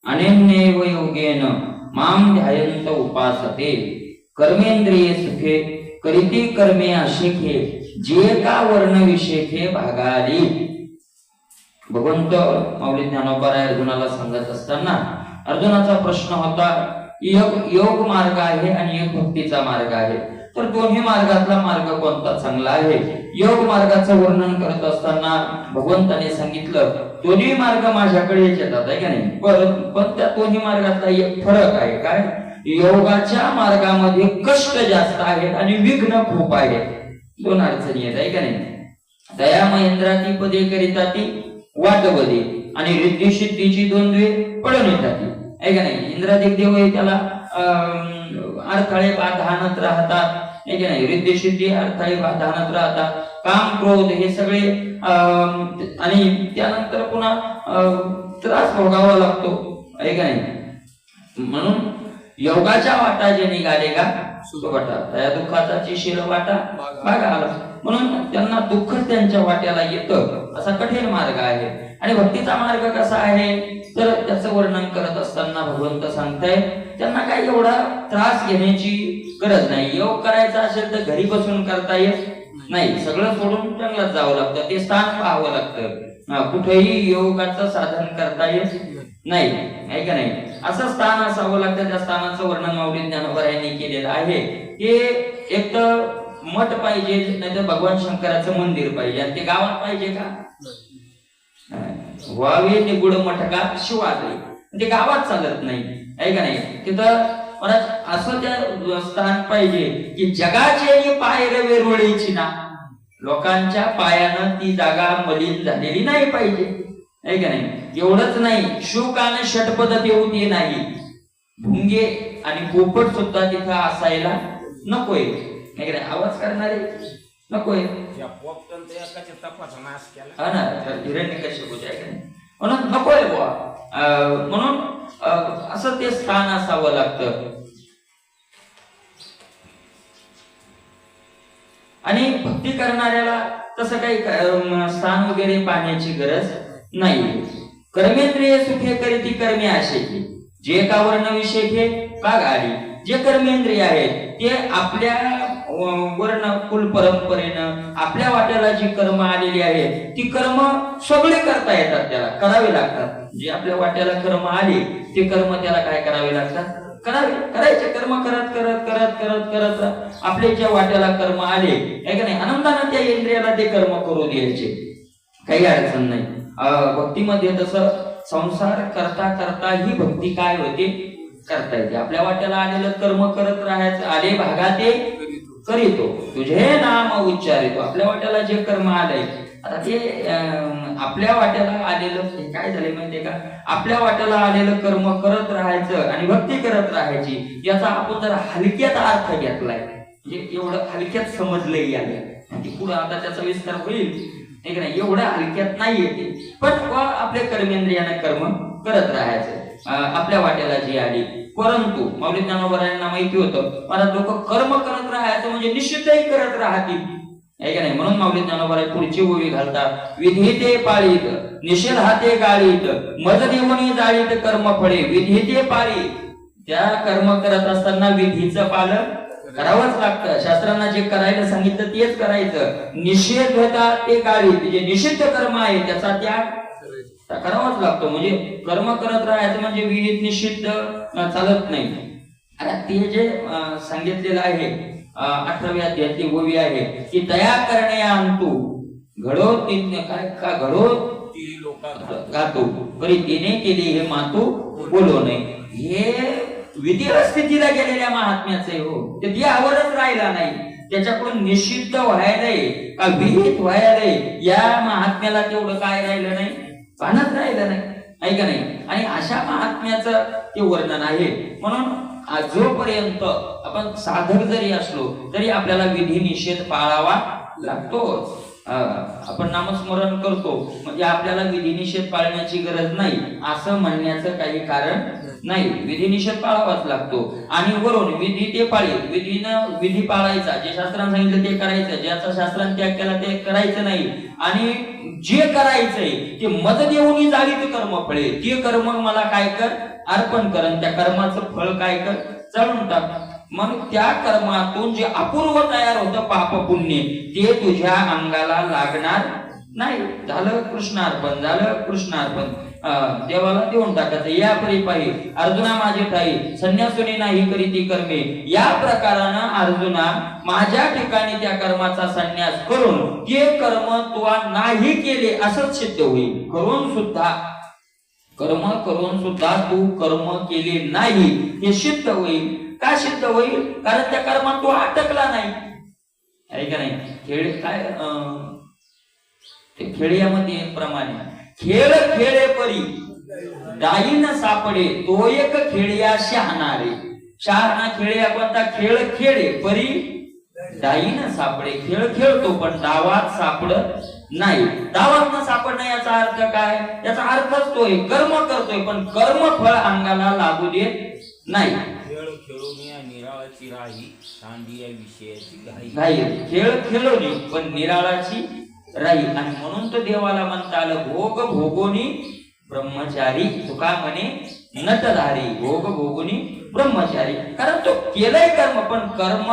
अनन्येव योगेन मां ध्यायन्त उपासते कर्मेंद्रिये सुखे करीती कर्मे अशेखे जे का वर्ण विशेखे भागाली. भगवंत माऊली ज्ञानोबाराय अर्जुनाला सांगत असताना अर्जुनाचा प्रश्न होता योग मार्ग आहे आणि एक भक्तीचा मार्ग आहे, तर दोन्ही मार्गातला मार्ग कोणता चांगला आहे. योग मार्गाचं वर्णन करत असताना भगवंताने सांगितलं दोन्ही मार्ग माझ्याकडे येतात आहे का नाही, पण त्या दोन्ही मार्गातला एक फरक आहे. काय? योगाच्या मार्गामध्ये कष्ट जास्त आहेत आणि विघ्न खूप आहेत, दोन अडचणी आहेत आहे का नाही. दया महेंद्राती पदे करिता ती वाट बदे आणि रिद्धी सिद्धीची द्वंद्वे पडून येतात आहे का नाही. इंद्रादिक देव त्याला अडथळे बाधानत राहतात आहे का नाही. रिद्धी सिद्धी अडथळे बाधानत राहतात, काम क्रोध हे सगळे आणि त्यानंतर पुन्हा त्रास भोगावा लागतो आहे का नाही. म्हणून योगाच्या वाटा जे निघाले का सुख वाटा त्या दुःखाचा चिशील वाटा भागा आला, म्हणून त्यांना दुःख त्यांच्या वाट्याला येतं असा कठीण मार्ग आहे. आणि भक्तीचा मार्ग कसा आहे तर त्याचं वर्णन करत असताना भगवंत सांगताय त्यांना काही एवढा त्रास घेण्याची गरज नाही. योग करायचा असेल तर घरी बसून करता येत नाही, सगळं सोडून जंगलात जावं लागतं, ते स्थान पाहावं लागतं, कुठेही योगाचं साधन करता येत नाही आहे का नाही. असं स्थान असावं लागतं. त्या स्थानाचं वर्णन माऊली ज्ञानोबारायांनी केलेलं आहे की एक तर मठ पाहिजे, नाही तर भगवान शंकराचं मंदिर पाहिजे, आणि ते गावात पाहिजे का व्हावे निगुड मठ का शिवालय, ते गावात चालत नाही आहे का नाही. तिथं असं त्या स्थान पाहिजे की जगाची पाय वेरुळीची ना, लोकांच्या पायानं ती जागा मलिन झालेली नाही पाहिजे आहे का नाही. एवढंच नाही, शुक आणि षटपद देवते नाही, भुंगे आणि पोपट सुद्धा तिथं असायला नकोय आहे का नाही. आवाज करणारे नकोय म्हणून नकोय बुवा, म्हणून असं ते स्थान असावं लागतं. आणि भक्ती करणाऱ्याला तसं काही स्थान वगैरे पाहण्याची गरज नाही. कर्मेंद्रिय सुखे करीती कर्मे अशेखे जे का वर्ण विशेखे बाग आली. जे कर्मेंद्रिय आहेत ते आपल्या वर्ण कुल परंपरेनं आपल्या वाट्याला जी कर्म आलेली आहेत ती कर्म सगळे करता येतात, त्याला करावे लागतात. जे आपल्या वाट्याला कर्म आले ते कर्म त्याला काय करावे लागतात, करायचे कर्म करत करत करत करत करत आपल्या ज्या वाट्याला कर्म आले आहे का नाही, आनंदाने त्या इंद्रियाला ते कर्म करू द्यायचे, काही अडचण नाही. भक्तीमध्ये तसं संसार करता करता ही भक्ती काय होते करता येते. आपल्या वाट्याला आलेलं कर्म करत राहायचं, आले भागा ते करीतो तुझे नाम उच्चारितो. आपल्या वाट्याला जे कर्म आलंय आता ते आपल्या वाट्याला आलेलं काय झालंय माहितीये का, आपल्या वाट्याला आलेलं कर्म करत राहायचं आणि भक्ती करत राहायची, याचा आपण जर हलक्यात अर्थ घेतलाय, म्हणजे एवढं हलक्यात समजलंय आलं की पुढे आता त्याचा विस्तार होईल एक नाही, एवढं हलक्यात नाही येते. पण आपल्या कर्मेंद्रियाने कर्म करत राहायचं आपल्या वाट्याला जी आली. परंतु माऊली ज्ञानोबारायांना माहिती होतं मला लोक कर्म करत राहायचं म्हणजे निश्चितही करत राहतील आहे का नाही. म्हणून माऊली ज्ञानोबाराय पुढची ओवी घालतात विधिते पाळीत निषेध हाते गाळीत मज देवणी जाळीत कर्म फळे. विधिते पाळी, त्या कर्म करत असताना विधीचं पालन करावंच लागतं. शास्त्रांना जे करायला सांगितलं तेच करायचं. निषेध होता ते गाळीत, जे निषिद्ध कर्म आहे त्याचा त्याग करावाच लागतो. म्हणजे कर्म करत राहायचं म्हणजे विहित निषिद्ध चालत नाही. आता ते जे सांगितलेलं आहे 18व्या अध्यायातली ओवी आहे की दया करणे अंतू घडो काय का घडो ती लोका गातो परी तिने केली हे मातू बोलो नाही. हे विधिव स्थितीला गेलेल्या महात्म्याचे हो, ते त्यावरच राहिला नाही, त्याच्याकडून निषिद्ध व्हायलंय का विहित व्हायलंय या महात्म्याला तेवढं काय राहिलं नाही, पाहणच राहिलं नाही आहे का नाही. आणि अशा महात्म्याचं ते वर्णन आहे. म्हणून जोपर्यंत आपण साधक जरी असलो तरी आपल्याला विधी निषेध पाळावा लागतो. आपण नामस्मरण करतो म्हणजे आपल्याला विधी निषेध पाळण्याची गरज नाही असं म्हणण्याचं काही कारण नाही. विधी निषेध पाळावाच लागतो. आणि वरून विधी ते पाळीत, विधी पाळायचा, जे शास्त्राने सांगितलं ते करायचं, ज्याचा शास्त्राने त्याग केला ते करायचं नाही. आणि जे करायचंय ते मद देऊनी जाळीत कर्म फळे, ते कर्म मला काय कर अर्पण कर आणि त्या कर्माचं फळ काय कर, जाळून टाक. मग त्या कर्मातून जे अपूर्व तयार होतं पाप पुण्य ते तुझ्या अंगाला लागणार नाही. झालं कृष्णार्पण, झालं कृष्णार्पण. देवाला देऊन टाकायचं. या परिपायी अर्जुना माझे ठाई संन्यासुनी नाही करीती कर्मे. या प्रकारानं अर्जुना माझ्या ठिकाणी त्या कर्माचा संन्यास करून ते कर्म तू नाही केले असंच सिद्ध होईल. कर्म करून सुद्धा तू कर्म केले नाही हे सिद्ध होईल. का सिद्ध होईल? कारण त्या कर्मात तू अटकला नाही. आहे का नाही? खेळ काय ते खेळ्यामध्ये प्रमाणे खेळ खेळे परी डाईन सापडे तो एक खेळ्या शहाणारे. शहाणा खेळ्या कोणता? खेळ खेळे परी डाईन सापडे. खेळ खेळतो पण डावात सापडत नाही. डावात न सापडणं याचा अर्थ काय? याचा अर्थच तोय कर्म करतोय पण कर्म फळ अंगाला लागू देत नाही. खेळ खेळून या निराळाची राही सांडी या विषयाची घाई. खेळ खेळवली पण निराळाची राही. आणि म्हणून तर देवाला म्हणता आलं भोग भोगोनी ब्रह्मचारी. तुका म्हणे नटधारी भोग भोगोनी ब्रह्मचारी. कारण तो केलंय कर्म पण कर्म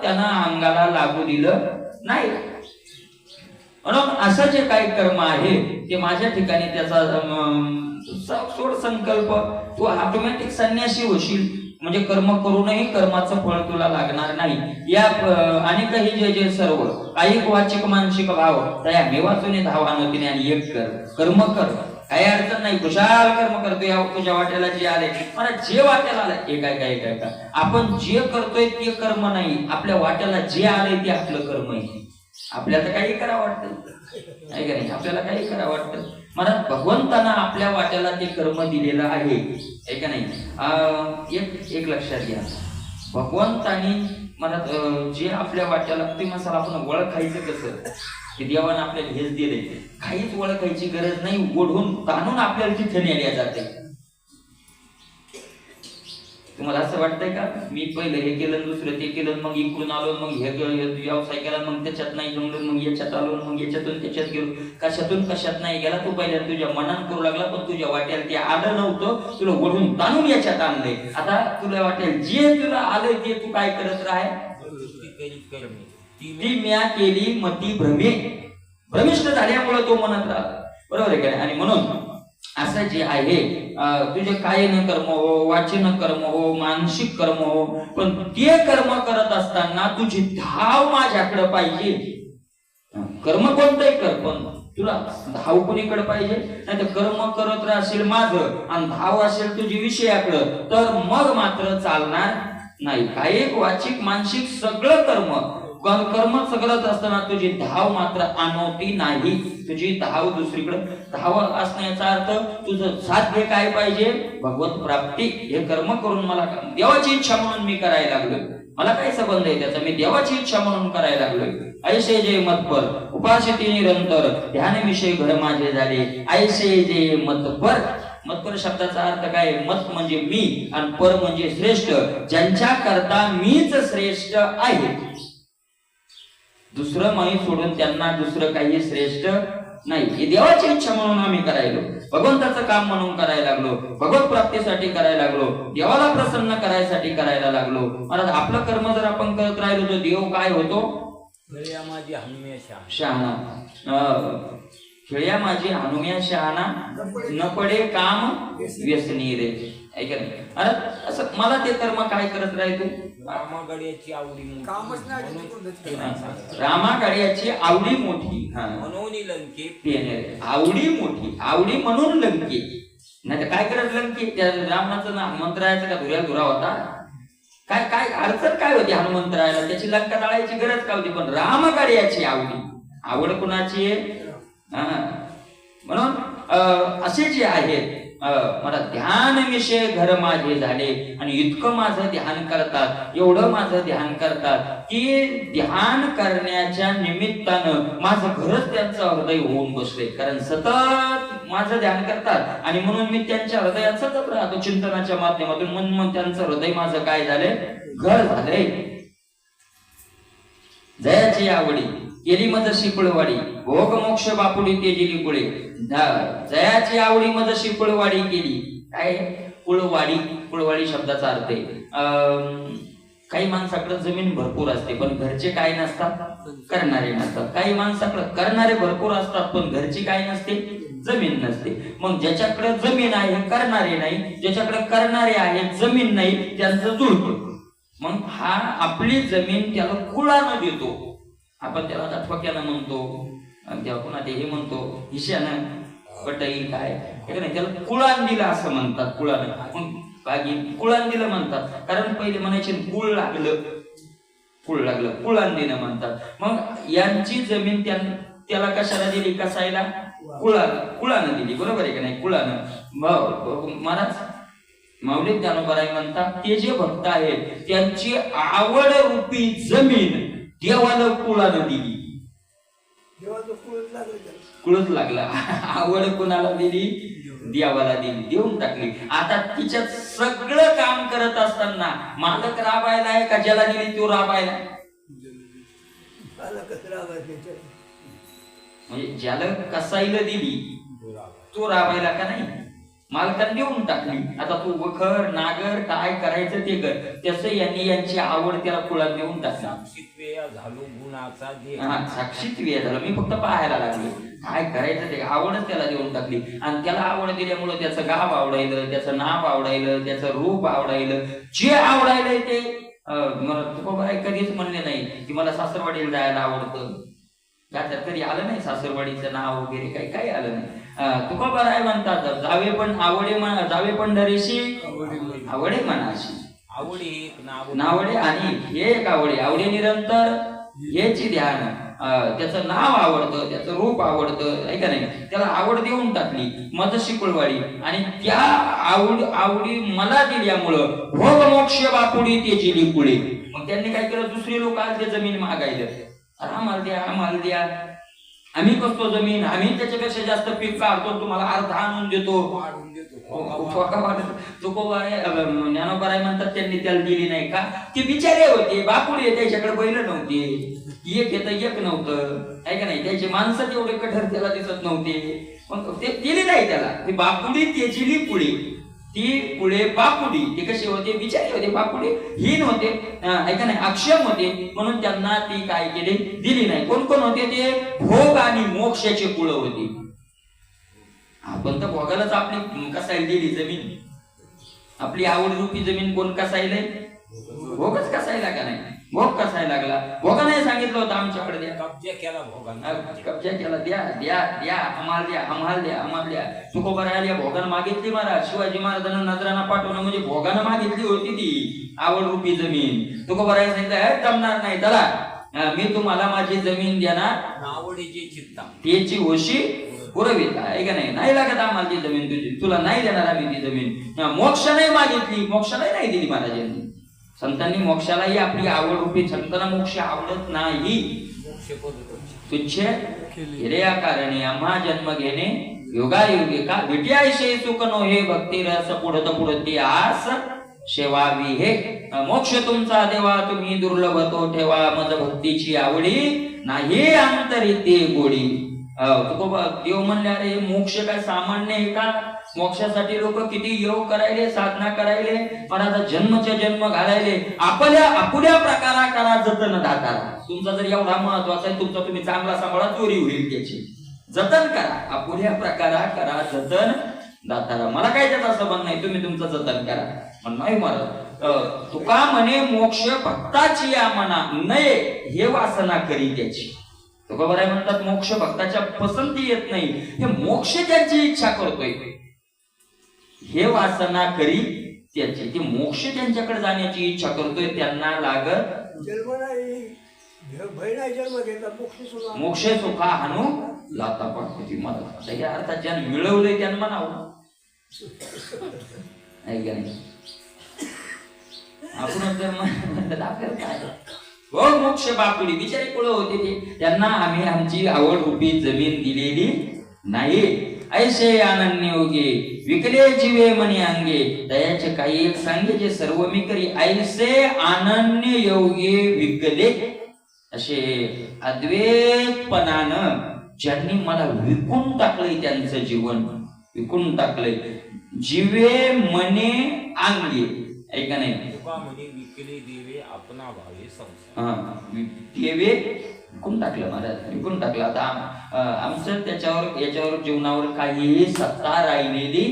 त्यानं अंगाला लागू दिलं नाही. म्हणून असं जे काही कर्म आहे ते माझ्या ठिकाणी त्याचा सोड संकल्प तू ऑटोमॅटिक संन्यासी होशील. म्हणजे कर्म करूनही कर्माचं फळ तुला लागणार नाही. या आणि काही जे जे सर्व कायिक वाचिक मानसिक भाव त्या मी वाचून धावा नव्हती आणि एक कर कर्म कर. काही अडचण नाही. कुशाल कर्म करतोय. तुझ्या वाट्याला जे आले मला जे वाट्याला आलंय एक का आपण जे करतोय ते कर्म नाही. आपल्या वाट्याला जे आलंय ते आपलं कर्म आहे. आपल्याला काही करा वाटतं आहे का नाही? आपल्याला काही करा वाटतं. मला भगवंतानं आपल्या वाट्याला ते कर्म दिलेलं आहे का नाही? एक लक्षात घ्या. भगवंतानी मला जे आपल्या वाट्याला ते मसाला आपण ओळखायचं कसं की देवानं आपल्याला हेच दिले. काहीच ओळखायची गरज नाही. ओढून ताणून आपल्याला तिथे नेल्या जाते. तुम्हाला असं वाटतंय का मी पहिलं हे केलं दुसरं ते केलं मग इकडून आलो मग हे व्यवसाय केला मग त्याच्यात नाही जमलं मग याच्यात आलो मग याच्यातून त्याच्यात गेलो. कशात नाही गेला. तू पहिल्या तुझ्या मनात करू लागला पण तुझ्या वाट्याला ते आलं नव्हतं. तुला ओढून ताणून याच्यात आणलंय. आता तुला वाटेल जे तुला आलंय ते तू काय करत राह. ती म्या केली मती भ्रमिष्ठ झाल्यामुळे तो म्हणत राहतो. बरोबर आहे का? आणि म्हणून असं जे आहे तुझे कायन कर्म हो वाचन कर्म हो मानसिक कर्म हो पण ते कर्म करत असताना तुझी धाव माझ्याकडे पाहिजे. कर्म कोणतंही कर पण तुला धाव कोणीकडे पाहिजे. नाही तर कर्म करत राहशील माझं आणि धाव असेल तुझी विषयाकडं तर मग मात्र चालणार नाही. कायिक वाचिक मानसिक सगळं कर्म करत असताना तुझी धाव मात्र अनोती नाही. तुझी धाव दुसरीकडे धाव असण्याचा अर्थ तुझं साध्य काय पाहिजे? भगवत प्राप्ती. हे कर्म करून मला देवाची इच्छा म्हणून मी करायला लागलोय. मला काय संबंध आहे त्याचा? मी देवाची इच्छा म्हणून करायला लागलोय. ऐसे जे मतपर उपासिती निरंतर ध्यान विषय घर माझे झाले. ऐसे जे मतपर. मतपर शब्दाचा अर्थ काय? मत म्हणजे मी आणि पर म्हणजे श्रेष्ठ. ज्यांच्या करता मीच श्रेष्ठ आहे. दुसरं माही सोडून त्यांना दुसरं काही श्रेष्ठ नाही. ही देवाची इच्छा म्हणून आम्ही करायलो. भगवंताचं काम म्हणून करायला लागलो. भगवत प्राप्तीसाठी करायला लागलो. देवाला प्रसन्न करायसाठी करायला लागलो. महाराज आपलं कर्म जर आपण करत राहिलो तर देव काय होतो? शहाणा. खेळ्या माझी हनुम्या शहाणा न पडे काम व्यसनी रे. ऐका नाही. अरे असं मला ते कर्म काय करत राहिलो? रामागड्याची आवडी रामागड्याची आवडी मोठी म्हणून लंके आवडी मोठी. आवडी म्हणून लंके. नाही तर काय करत लंके? त्या रामाचं हनुमंतरायाचा का धुरा होता काय? काय अडचण काय होती हनुमंतरायाला? त्याची लंका जाळायची गरज का होती? पण रामगड्याची आवड कुणाची आहे? म्हणून असे जे आहेत मला ध्यान विषय घर माझे झाले. आणि इतकं माझं ध्यान करतात, एवढं माझं ध्यान करतात की ध्यान करण्याच्या निमित्तानं माझं घरच त्यांचं हृदय होऊन बसले. कारण सतत माझं ध्यान करतात आणि म्हणून मी त्यांच्या हृदयात सतत राहतो चिंतनाच्या माध्यमातून. म्हणून त्यांचं हृदय माझं काय झालंय? घर झालंय. जयाची आवडी केली मज शिपळवाडी भोग मोक्ष बापुडी तेजिली कुळे. जयाची आवडी मज शिपळवाडी केली काय कुळवाडी शब्दाचा अर्थ आहे काही माणसाकडे जमीन भरपूर असते पण घरचे काय नसतात, करणारे नसतात. काही माणसाकडे करणारे भरपूर असतात पण घरची काय नसते, जमीन नसते. मग ज्याच्याकडे जमीन आहे करणारे नाही, ज्याच्याकडे करणारे आहे जमीन नाही, त्यांचं जुळतं. मग हा आपली जमीन त्याला कुळानं देतो. आपण त्याला आता ठोक्यानं म्हणतो, तेव्हा पुन्हा ते हे म्हणतो हिशानं पटई काय नाही, त्याला कुळान दिलं असं म्हणतात. कुळानं मग बागी कुळान दिलं म्हणतात, कारण पहिले म्हणायचे कुळ लागलं कुळान दिलं म्हणतात. मग यांची जमीन त्याला कशाला दिली, कसायला, कुळानं दिली. बरोबर आहे का नाही, कुळानं. महाराज माऊली ज्ञानोबा म्हणतात ते जे भक्त आहेत त्यांची आवड रूपी जमीन देवाला कुळानं दिली. कुळच लागला. आवड कुणाला दिली, देवाला दिली, देऊन टाकली. आता तिच्यात सगळं काम करत असताना मालक राबायला आहे का ज्याला दिली तो राबायला, म्हणजे ज्याला कसाईला दिली तो राबायला का नाही, मालकाने देऊन टाकली. आता तू वखर नागर काय करायचं ते कर. तसं यांनी यांची आवड त्याला कुळात देऊन टाकली. साक्षीत वेळ झालो, मी फक्त पाहायला लागलो काय करायचं ते, आवडच त्याला देऊन टाकली. आणि त्याला आवड दिल्यामुळे त्याचं गाव आवडायलं, त्याचं नाव आवडायलं, त्याचं रूप आवडायलं, जे आवडायलंय ते. तुकोबा कधीच म्हणले नाही की मला सासरवाडीला जायला आवडतं. त्याच्यात कधी आलं नाही सासरवाडीचं नाव वगैरे काही काही आलं नाही. तुकोबा राय म्हणतात जावे पण आवडे जावे पंढरीशी आवडे मनाशी. नावडे आणि एक आवडे निरंतर याची ध्यान. त्याचं नाव आवडतं, त्याचं रूप आवडतं, ऐका नाही, त्याला आवड देऊन टाकली. माझं कुळवाडी आणि त्या आवडी मला दिल्यामुळं भोग मोक्ष बापुडी त्याची कुळे. मग त्यांनी काय केलं, दुसरे लोक आज ते जमीन मागायला, आम्हाला द्या, आम्ही कसतो जमीन, आम्ही त्याच्यापेक्षा जास्त पीक काढतो, तुम्हाला अर्धा आणून देतो. ज्ञानोबा म्हणतात त्यांनी त्याला दिली नाही का, ते बिचारे होते, बापुडे, त्याच्याकडे बैल नव्हते, एक येतं एक नव्हतं, आहे का नाही, त्याची माणसं तेवढे कठोर त्याला दिसत नव्हते. मग ते दिली नाही त्याला. ती बापुडी त्याची पुढे, ती पुढे बापुडी. ते कसे होते, बिचारे होते, बापुडी हीन होते, ऐका नाही, अक्षम होते, म्हणून त्यांना ती काय केली, दिली नाही. कोण कोण होते ते, भोग आणि मोक्षाचे कुळ होती. आपण तर भोगालाच आपली कसायला दिली जमीन, आपली आवड रूपी जमीन कोण कसायला, भोगच कसायला का नाही, भोग कसायला लागला. भोगा नाही सांगितलं होतं आमच्याकडे द्या, कब्जा केला, द्या आम्हाला द्या. तुकोबा राहिल्या भोगानं मागितली महाराज. शिवाजी महाराजांना नजराना पाठवणं म्हणजे भोगानं मागितली होती ती आवड रूपी जमीन. तुकोबा राय सांगितलं जमणार नाही, चला मी तुम्हाला माझी जमीन देणार, आवडीची चित्ता त्याची होशी पुरवित आहे का नाही लागत आम्हाला ती जमीन तुझी, तुला नाही देणार आम्ही ती जमीन. मोक्ष नाही मागितली, मोक्षाला नाही दिली महाराजांनी. संतांनी मोक्षालाही आपली आवड रूपी, संतांना मोक्ष आवडत नाही. तुच्छ हिरया कारणे आम्हा जन्म घेणे योगायोगी का विट्याशे सुख नो हे भक्ती रस पुढती आस शेवावी हे. मोक्ष तुमचा देवा तुम्ही दुर्लभ तो ठेवा, मज भक्तीची आवडी नाही अंतरिते गोडी. देव म्हणले अरे मोक्ष काय सामान्य आहे का, मोक्षासाठी लोक किती योग करायले, साधना करायले, मनाचा जन्मच्या जन्म घालायले. आपुल्या प्रकारा करा जतन दातारा. तुमचा जर एवढा महत्वाचा आहे, तुमचा तुम्ही चांगला सांभाळा, चोरी होईल त्याची, जतन करा. आपुल्या प्रकारा करा जतन दातारा. मला काय त्याचा संबंध नाही, तुम्ही तुमचं जतन करा. पण नाही मला तुका म्हणे मोक्ष भक्ताची या मना नये, हे वासना करी त्याची. तुका बराय म्हणतात मोक्ष भक्ताच्या पसंती येत नाही, हे मोक्ष ज्याची इच्छा करतोय हे वासना करी त्याची. ते मोक्ष त्यांच्याकडे जाण्याची इच्छा करतोय, त्यांना लागत जन्म नाही, जन्म घेतला, मोक्ष सुखा हानू लाता पडते. मला या अर्थात ज्यानं मिळवलंय त्यानं म्हणावं, नाही आपण जर म्हणलं आपल्याला काय हो, मोक्ष बापुडी बिचारे कुळ होते ते, त्यांना आम्ही आमची आवड रूपी जमीन दिलेली नाही. ऐसे अनन्य योगे विकले जीवे मनी अंगे. दयाचे काही एक सांगे जे सर्व मी करी. ऐसे अनन्य योगे विकले, असे अद्वैतपणानं ज्यांनी मला विकून टाकलंय त्यांचं जीवन. विकून टाकलंय. जीवे मने अंगी, ऐका नाही, तुका म्हणे विकले देवे आपणा भावे संसार. देवे विकून टाकलं महाराज, विकून टाकलं. आता आमचं याच्यावर जीवनावर काहीही सत्ता राहिलेली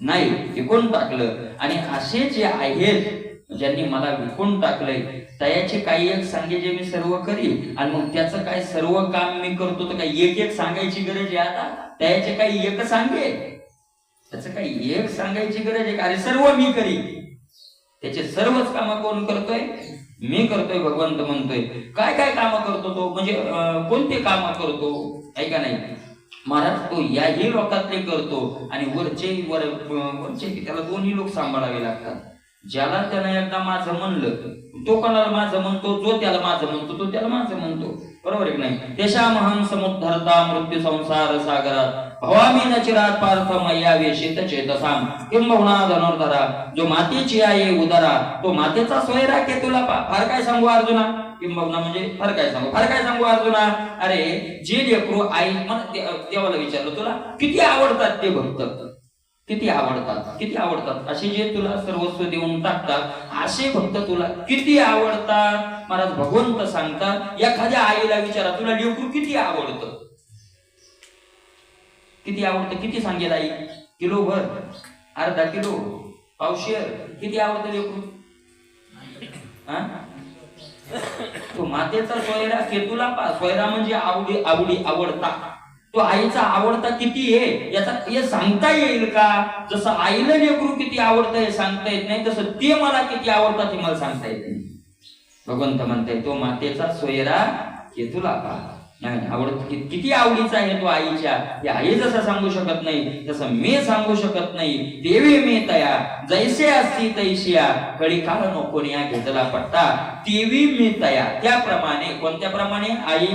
नाही, विकून टाकलं. आणि असे जे आहेत ज्यांनी मला विकून टाकलंय त्याचे काही एक सांगे जे मी सर्व करी, आणि मग त्याचं काय सर्व काम मी करतो तर काही एक एक सांगायची गरज आहे आता? त्याचे काही एक सांगे, त्याचं काही एक सांगायची गरज आहे का? अरे सर्व मी करी. त्याचे सर्वच काम कोण करतोय? मी करतोय. भगवंत म्हणतोय काय काय काम करतो तो, म्हणजे कोणते काम करतो, ऐका नाही महाराज, तो याही लोकातले करतो आणि वरचे त्याला दोन्ही लोक सांभाळावे लागतात. ज्याला त्यानं एकदा माझं म्हणलं तो कोणाला माझं म्हणतो, जो त्याला माझं म्हणतो तो त्याला माझं म्हणतो, बरोबर आहे की नाही? तेषामहं समुद्धरता मृत्यू संसार सागरात भवामी न चिरात पार्थ मय्या वेशित चेतसाम किंबहुना धनुर्धरा. जो मातेची आहे उदरा तो मातेचा सोयरा के तुला फार काय सांगू अर्जुना. किंबहुना म्हणजे फार काय सांगू अर्जुना. अरे जे लेकरू आई, देवाला विचारलं तुला किती आवडतात ते भक्त, किती आवडतात असे जे तुला सर्वस्व देऊन टाकतात असे भक्त तुला किती आवडतात. महाराज भगवंत सांगतात एखाद्या आईला विचारा तुला लेकरू किती आवडतं, किती सांगेल आई? किलो भर, अर्धा किलो, पावशेर, किती आवडतं लेकरू? तो मातेचा सोयरा केतुला सोयरा म्हणजे आवडता. तो आईचा आवडता किती आहे याचा हे सांगता येईल का? जसं आईला लेकरू किती आवडतं हे सांगता येत नाही, तसं ते मला किती आवडतात हे मला सांगता येत नाही. भगवंत म्हणताय तो मातेचा सोयरा केतुला आवडत, किती आवडीचा आहे तो आईच्या, हे आई जसं सांगू शकत नाही तसं मी सांगू शकत नाही. देवी मी तया जैसे असती तैशिया कळी काळ नको या घेतला पट्टा. देवी मी तया, त्याप्रमाणे, कोणत्या प्रमाणे? आई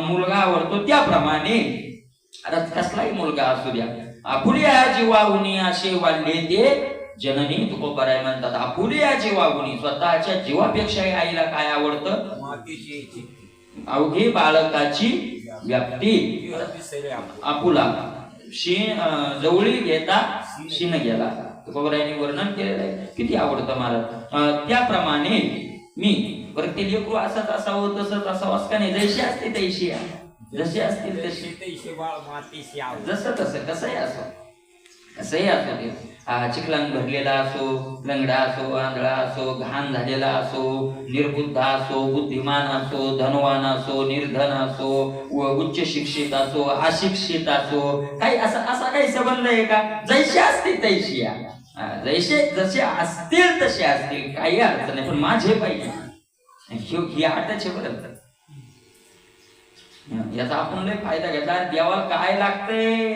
मुलगा आवडतो त्याप्रमाणे. आता कसलाही मुलगा असू द्या, आपुल्या जीवाहुनी असे वाढले ते जननी तुकोबाराय म्हणतात. आपुल्या जीवाहुनी, स्वतःच्या जीवापेक्षा आईला काय आवडतं? मातेची अवघी बाळकाची व्याप्ती. आपुला जवळी घेता शीन गेला, तुकोबारायांनी वर्णन केलेलं आहे. किती आवडतं महाराज. त्याप्रमाणे मी प्रत्येक लेकरू असंच असावं तसंच असावं असं का नाही. जशी असते तैशी, जशी असतील तशी, जसं तसं कसंही असो ते. चिखलान भरलेला असो, लंगडा असो, आंधळा असो, घाण झालेला असो, निर्बुद्ध असो, बुद्धिमान असो, धनवान असो, निर्धन असो, उच्च शिक्षित असो, अशिक्षित असो, काही असा काही संबंध आहे का? जैसे असतील तैशी, जसे असतील तसे असतील, काही अडचण नाही, पण माझे पाहिजे ही आटच आहे. बरं याचा आपण लय फायदा घेतला. देवाला काय लागतंय?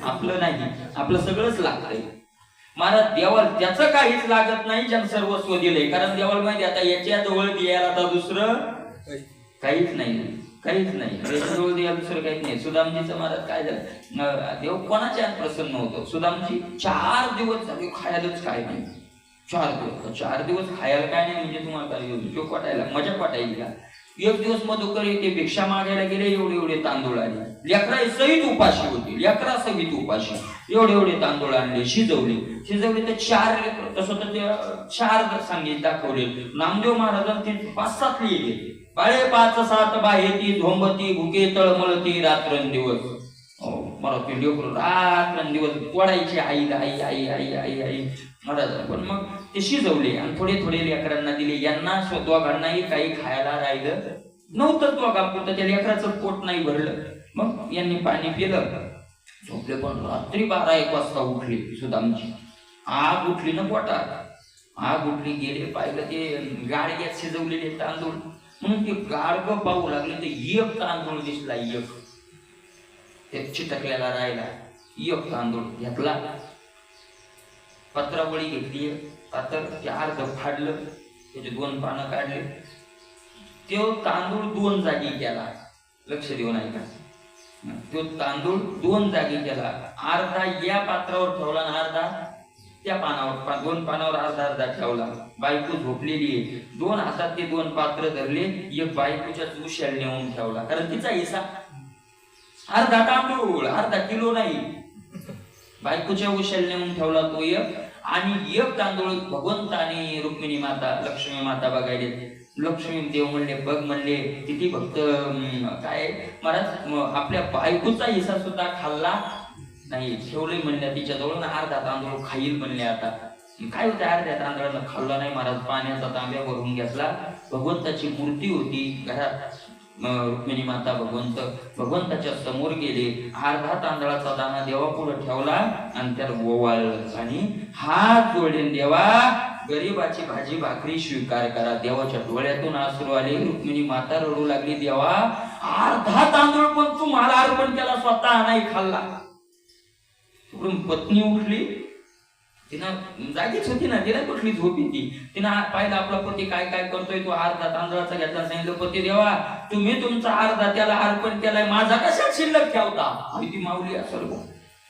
आपलं नाही, आपलं सगळंच लागतंय. महाराज देवाला त्याचं काहीच लागत नाही ज्यानं सर्वस्व दिलंय. कारण देवाला माहिती आता याच्या जवळ द्यायला आता दुसरं काहीच नाही. जवळ द्यायला दुसरं काहीच नाही. सुदामजीचं महाराज काय झालं, देव कोणाच्या प्रसन्न होतो? सुदामजी 4 दिवस झाले खायलाच काय नाही. 4 दिवस खायला काय नाही म्हणजे तुम्हाला काय मजा वाटायली का? एक दिवस मधुकरी ते भिक्षा मागायला गेले, एवढे तांदूळ आले, लेकरा सहित उपाशी होती, लेकरा सहित उपाशी, एवढे तांदूळ आणले, शिजवले तर 4 लेकर, तसं तर ते 4 सांगितले दाखवले. नामदेव महाराजांनी 5-7 लिहिले. बाळे 5-7 बाहेती धोंबती भुके तळमळती रात्रंदिवस. मला ते लेकरू रात्रंदिवस पडायचे आईला, आई महाराज. पण मग ते शिजवले आणि थोडे लेकरांना दिले. यांना दोघांनाही काही खायला राहिलं नव्हतं. दोघांपुरतं त्या लेकराचं पोट नाही भरलं. मग यांनी पाणी पिलं, झोपले. पण रात्री 12-1 वाजता उठले सुदामजी. आग उठली ना पोटात, आग उठली. गेले पाहिलं ते गाडग्यात शिजवलेले तांदूळ, म्हणून ते गाडगं पाहू लागले. ते एक तांदूळ दिसला, ते चिटकलेला राहिला. एक तांदूळ घेतला, पत्रावळी घेतली, पातर ते अर्ध फाडलं, त्याचे 2 पानं काढले. तो तांदूळ 2 जागी केला. लक्ष देऊन ऐका. तो तांदूळ 2 जागी केला. अर्धा या पात्रावर ठेवला आणि अर्धा त्या पानावर, 2 पानावर अर्धा ठेवला. बायको झोपलेली आहे. 2 हातात ते 2 पात्र धरले. एक बायकोच्या उशाला नेऊन ठेवला, कारण तिचा हिस्सा अर्धा तांदूळ, अर्धा किलो नाही. बायकोच्या उशाला नेऊन ठेवला तो एक, आणि एक तांदूळ भगवंताने रुक्मिणी माता लक्ष्मी माता बघायले. लक्ष्मी देव म्हणले बघ म्हणले किती भक्त काय महाराज आपल्या बायकोचा हिस्सा सुद्धा खाल्ला नाही, ठेवलंय म्हणल्या तिच्याजवळ, अर्धा तांदूळ खाईल म्हणले. आता काय होतं अर्ध्या तांदळानं खाल्ला नाही महाराज. पाण्याचा तांब्या भरून घेतला. भगवंताची मूर्ती होती घरात. रुक्मिणी माता भगवंताच्या समोर गेले. अर्धा तांदळाचा दाणा देवा पुढे ठेवला आणि त्याला ओवाळलं आणि हात जोडले. देवा गरीबाची भाजी भाकरी स्वीकार करा. देवाच्या डोळ्यातून अश्रू आले. रुक्मिणी माता रडू लागली. देवा अर्धा तांदूळ पण तू मला अर्पण केला, स्वतः नाही खाल्ला. पत्नी उठली. तिनं जागीच होती ना, तिला कुठली झोप येते. तिनं पाहिलं आपला पती काय काय करतोय. तो अर्धा तांदळाचा घेतला. सांगितलं पती देवा तुम्ही तुमचा अर्धा त्याला अर्पण केलाय, माझा कशा शिल्लक ठेवता. ती माऊली असेल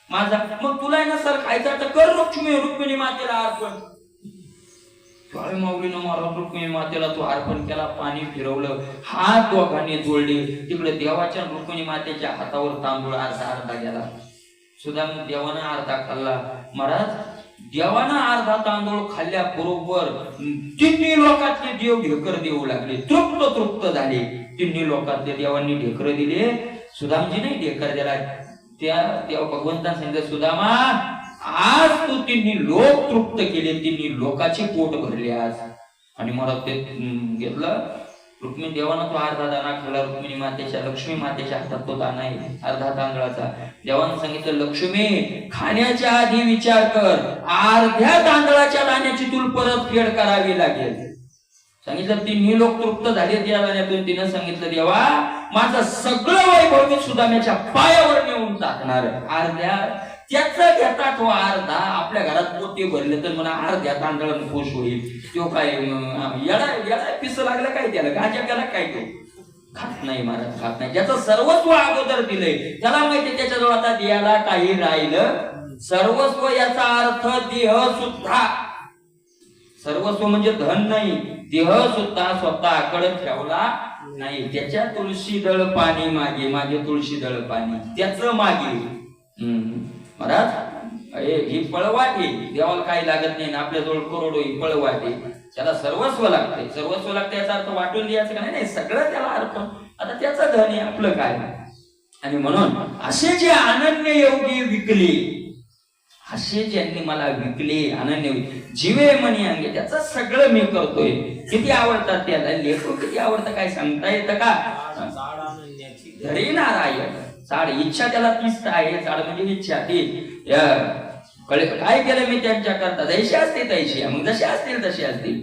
माझा, मग तुला नसल खायचा तर कर रुक्मिणी मातेला अर्पण. काय माऊलीनं मला रुक्मिणी मातेला तो अर्पण केला. पाणी फिरवलं, हात दोघांनी जोडले. तिकडे देवाच्या रुक्मिणी मातेच्या हातावर तांदूळ अर्धा गेला. सुद्धा देवानं अर्धा खाल्ला. महाराज देवानं अर्धा तांदूळ खाल्ल्या बरोबर तिन्ही लोकातले देव ढेकर देऊ लागले. तृप्त झाले. तिन्ही लोकातले देवांनी ढेकर दिले. सुदामजी नाही ढेकर दिला. त्या देव भगवंताने सांगितलं सुदामा आज तू तिन्ही लोक तृप्त केले, तिन्ही लोकाचे पोट भरले आज. आणि मला ते घेतलं. रुक्मिणी देवानं तो अर्धा दाणा खाल्ला. रुक्मिणी मातेच्या लक्ष्मी मातेच्या हातात तो दाणा आहे अर्धा तांदळाचा. देवानं सांगितलं लक्ष्मी खाण्याच्या आधी विचार कर, अर्ध्या तांदळाच्या दाण्याची तुला परत फेड करावी लागेल. सांगितलं तिन्ही लोक तृप्त झाले त्या दाण्यातून. तिनं सांगितलं देवा माझं सगळं वैभव मी सुदाम्याच्या पायावर नेऊन टाकणार. अर्ध्या त्याचा घेता तो अर्धा आपल्या घरात पोते भरले तर मला अर्ध्या तांदळानं खुश होईल. तो काय येडा पिस लागलं काय, त्याला गाजा केला काय, तो खात नाही महाराज, खात नाही. ज्याचं सर्वस्व अगोदर दिलंय त्याला माहिती त्याच्याजवळ आता द्यायला काही राहिलं. सर्वस्व याचा अर्थ देह सुद्धा. सर्वस्व म्हणजे धन नाही, देह सुद्धा स्वतःकडे ठेवला नाही. त्याच्या तुळशी दळ पाणी मागे, माझे तुळशी दळ पाणी त्याच मागे. महाराज ही पळवाटी देवाला काही लागत नाही. आपल्याजवळ करोडो ही पळवाटी, त्याला सर्वस्व लागते. सर्वस्व लागते याचा अर्थ वाटून द्यायचं का नाही, सगळं त्याला अर्थ. आता त्याचं धन आहे आपलं काय. आणि म्हणून असे जे अनन्य योगी विकले, असे ज्यांनी मला विकले अनन्य जीवे मनी अंगे, त्याचं सगळं मी करतोय. किती आवडतात त्याला लेखो, किती आवडतं काय सांगता येतं का. धरी नारायण चाड इच्छा त्याला तीच आहे. चाड म्हणजे इच्छा ती काय केलं मी त्यांच्या करता, जशी असते तशी, मग जसे असतील तसे असतील.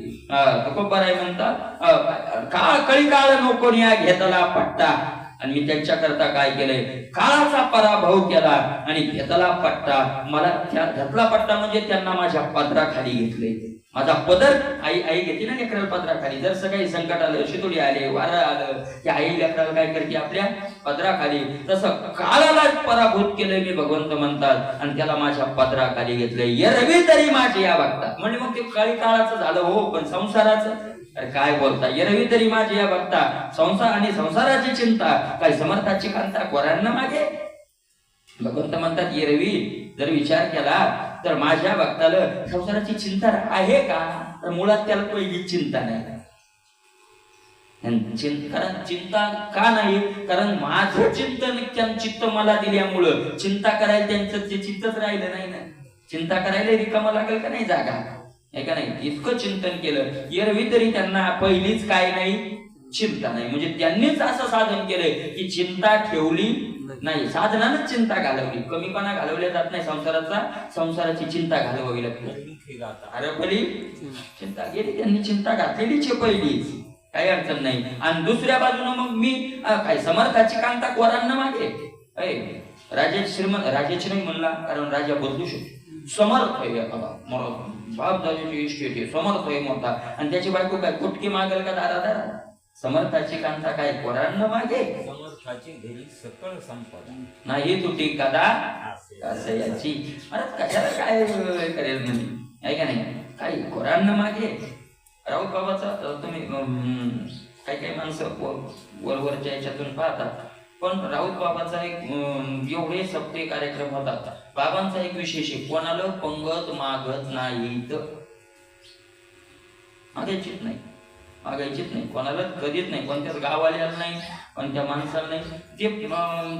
तुकोबाराय म्हणतात काळ कळी काळ नको घेतला पट्टा, आणि मी त्यांच्या करता काय केलंय, काळाचा पराभव केला आणि घेतला पट्टा. मला घेतला पट्टा म्हणजे त्यांना माझ्या पदराखाली घेतले. माझा पदर आई घेते ना लेकराला पदराखाली. जर सगळी संकट आलं, शितोडी आले, वारं आलं, की आई लेकराला काय करते आपल्या पदराखाली. तसं काळाला पराभूत केलंय मी भगवंत म्हणतात, आणि त्याला माझ्या पदराखाली घेतलंय. रवी तरी माझे या बघतात म्हणजे मग ते काळी काळाचं झालं हो, पण संसाराचं अरे काय बोलता. रवी तरी माझे या बघता, संसार आणि संसाराची चिंता काय समर्थाची कांता कोरांना मागे. भगवंत म्हणतात रवी जर विचार केला तर माझ्या भक्ताला संसाराची चिंता आहे का, तर मुळात त्याला पहिली चिंता नाही. कारण चिंता का नाही, कारण माझं चिंतन चित्त मला दिल्यामुळं चिंता करायला त्यांचं ते चित्तच राहिलं नाही ना. चिंता करायला रिकामा लागेल का नाही जागा, आहे का नाही. इतकं चिंतन केलं एरवी तरी त्यांना पहिलीच काय नाही, चिंता नाही. म्हणजे त्यांनीच असं साधन केलंय की चिंता ठेवली नाही, साधनानच चिंता घालवली. कमीपणा घालवल्या जात नाही संसाराचा, संसाराची चिंता घालवावी लागते. अरे भली चिंता गेली, त्यांनी चिंता घातलेलीच आहे पहिलीच, काही अडचण नाही. आणि दुसऱ्या बाजूने मग मी काय समर्थाची कांता कोरांना मागे. राजाची नाही म्हणला, कारण राजा बदलू शकतो. समर्थ आहे बाप दादाची इस्टेट आहे, समर्थ आहे मोठा, आणि त्याची बायको काय कुटकी मागेल का दारा. समर्थाची कांता काय कोरांना मागे, समर्थाची घरी सकळ संपदा नाही तुटी कदा असं याची. महाराज कशाला काय करेल म्हणे, आहे का नाही. काही कोरांना मागे. राऊत बाबाचा तुम्ही काही काही माणसं वरवरच्या याच्यातून पाहतात, पण राऊत बाबाचा एक एवढे सप्ते कार्यक्रम होतात. बाबांचा एक विशेष आहे, कोणाला पंगत मागत नाहीत, मागायचीच नाही, मागायचीच नाही कोणाला, कधीच नाही. कोणत्याच गावाल्याला नाही, कोणत्या माणसाला नाही. ते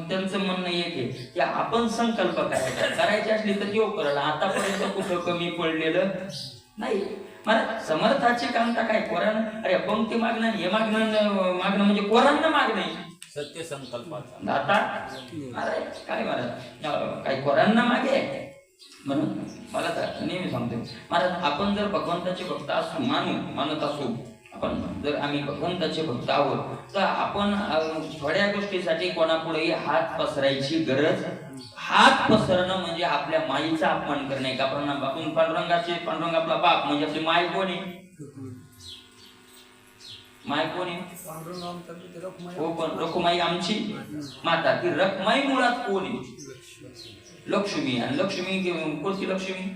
त्यांचं म्हणणं एक आहे की आपण संकल्प करायचे असली तर देव करेल. आतापर्यंत कुठं कमी पडलेलं नाही. मला समर्थाची कामता काय कोरान, अरे पंक्ती मागणं हे मागणं म्हणजे कोरांना मागणं सत्य संकल्पाचा आता अरे काय मला काय कोरांना मागे. म्हणून मला तर नेहमी सांगतो महाराज, आपण जर भगवंताचे भक्त असू मानत असू, आपण जर आम्ही भगवंताचे भक्त आहोत तर आपण थोड्या गोष्टीसाठी कोणापुढेही हात पसरायची गरज. हात पसरणं म्हणजे आपल्या माईचा अपमान करणे. का आपण पांडुरंग आपला बाप म्हणजे आपली माय कोण आहे? माय कोण आहे? हो, पण रखुमाई आमची माता. ती रखमाई मुळात कोण आहे? लक्ष्मी. आणि लक्ष्मी कोणती लक्ष्मी?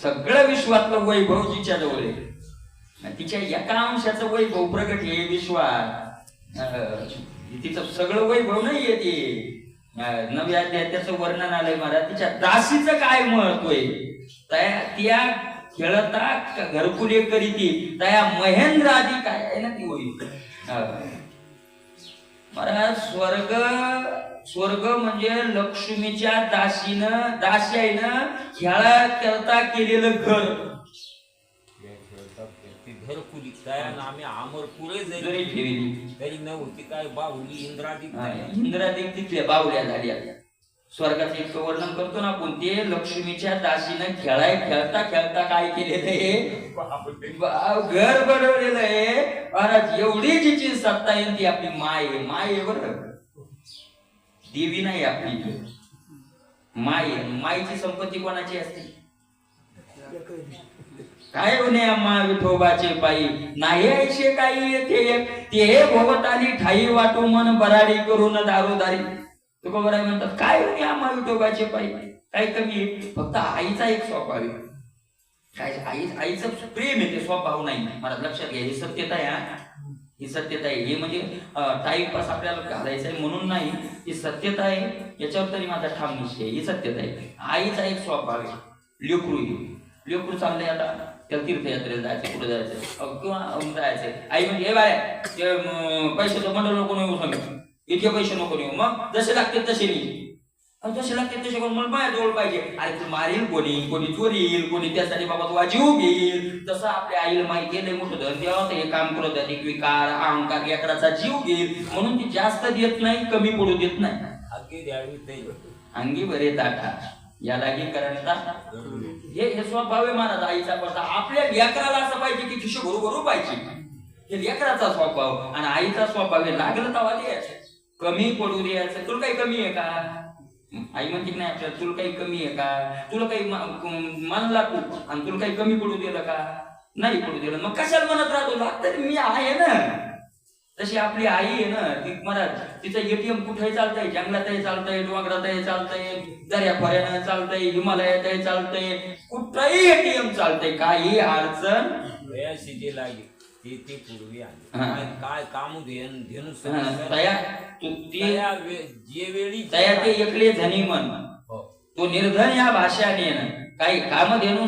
सगळं विश्वातलं वैभव जिच्या जवळ आहे. तिच्या एका अंशाचं वैभव प्रगट आहे विश्वात. तिचं सगळं वैभव नाहीये. ते नव्या त्याचं वर्णन आलंय महाराज. तिच्या दासीचं काय महत्व आहे? त्या खेळता घरकुले करीती तया महेंद्र आदी काय आहे ना ती होईल महाराज. स्वर्ग म्हणजे लक्ष्मीच्या दास्याईनं खेळा करता केलेलं घर. घरकुली तया नामे अमरपुरे जरी ठेवली तरी नव्हती काय बाहुली इंद्रादिक तिथल्या बाहुल्या झाल्या. स्वर्गाचं इतकं वर्णन करतो ना आपण, ते लक्ष्मीच्या दासीनं खेळता काय केलेलं आहे? घर बनवलेलं आहे महाराज. एवढी जिची सत्ता आहे ती आपली माय आहे बरं. देवी नाही आपली, माय. मायची संपत्ती कोणाची असते? काय गुन्हे मा विठोबाचे पायी नाही ऐशे काही येते ते भोवताली ठाई वाटू मन बराडी करून दारोदारी. तुकोबराय म्हणतात काय गुन्हे आम्हा विठोबाचे पायी, काय कमी आहे? फक्त आईचा एक स्वभाव आहे. काय आईचं प्रेम आहे, ते स्वभाव नाही. मला लक्षात घ्या, ही सत्यता आहे. ही सत्यता आहे. हे म्हणजे टाइमपास आपल्याला घालायचं आहे म्हणून नाही, ही सत्यता आहे. याच्यावर तरी माझा ठाम निश्चय आहे. ही सत्यता आहे. आईचा एक स्वभाव आहे. लेकरू चाललंय आता, त्याला तीर्थयात्रेला जायचं, कुठे जायचं किंवा जायचंय. आई म्हणजे हे बाय पैशाचं मंडळ नको नेऊ, सांग इतके पैसे नको नेऊ, मग जसे लागते तसे नाही, जसे लागते तसे करून मला माझ्या जवळ पाहिजे. अरे तू मारील कोणी चोरील, कोणी त्यासाठी बाबा तू जीव घेईल. तसं आपल्या आईला माहिती आहे मोठं धन तेव्हा हे काम करत आहे. विकार अहंकार लेकराचा जीव घेईल म्हणून ती जास्त देत नाही, कमी पडू देत नाही. अंगी बरे ताटा यालाही करता हे स्वभाव आहे महाराज आईचा. पडता आपल्या लेकराला असं पाहिजे की खिशे भरू पाहिजे, हे लेकराचा स्वभाव. आणि आईचा स्वभाव आहे लागलं तवा द्यायचं, कमी पडू द्यायचं. तुला काही कमी आहे का? आई म्हणते नाही आपल्याला, तुला काही कमी आहे का? तुला काही मानला तू आणि तुला काही कमी पडू दिलं का? नाही पडू दिलं, मग कशाला म्हणत राहतो? लागतं मी आहे ना. तशी आपली आई आहे ना ती महाराज. तिचं एटीएम कुठेही चालतंय, जंगलातही चालतंय, डोंगरातही चालतंय, दर्या खोऱ्यानं चालतंय, हिमालयातही चालतंय, कुठंही एटीएम चालतंय. काही अडचण लागेल ते पूर्वी काय काम धेनु तया ते एकले धनी मन तो निर्धन या भाषाने काही काम धेनु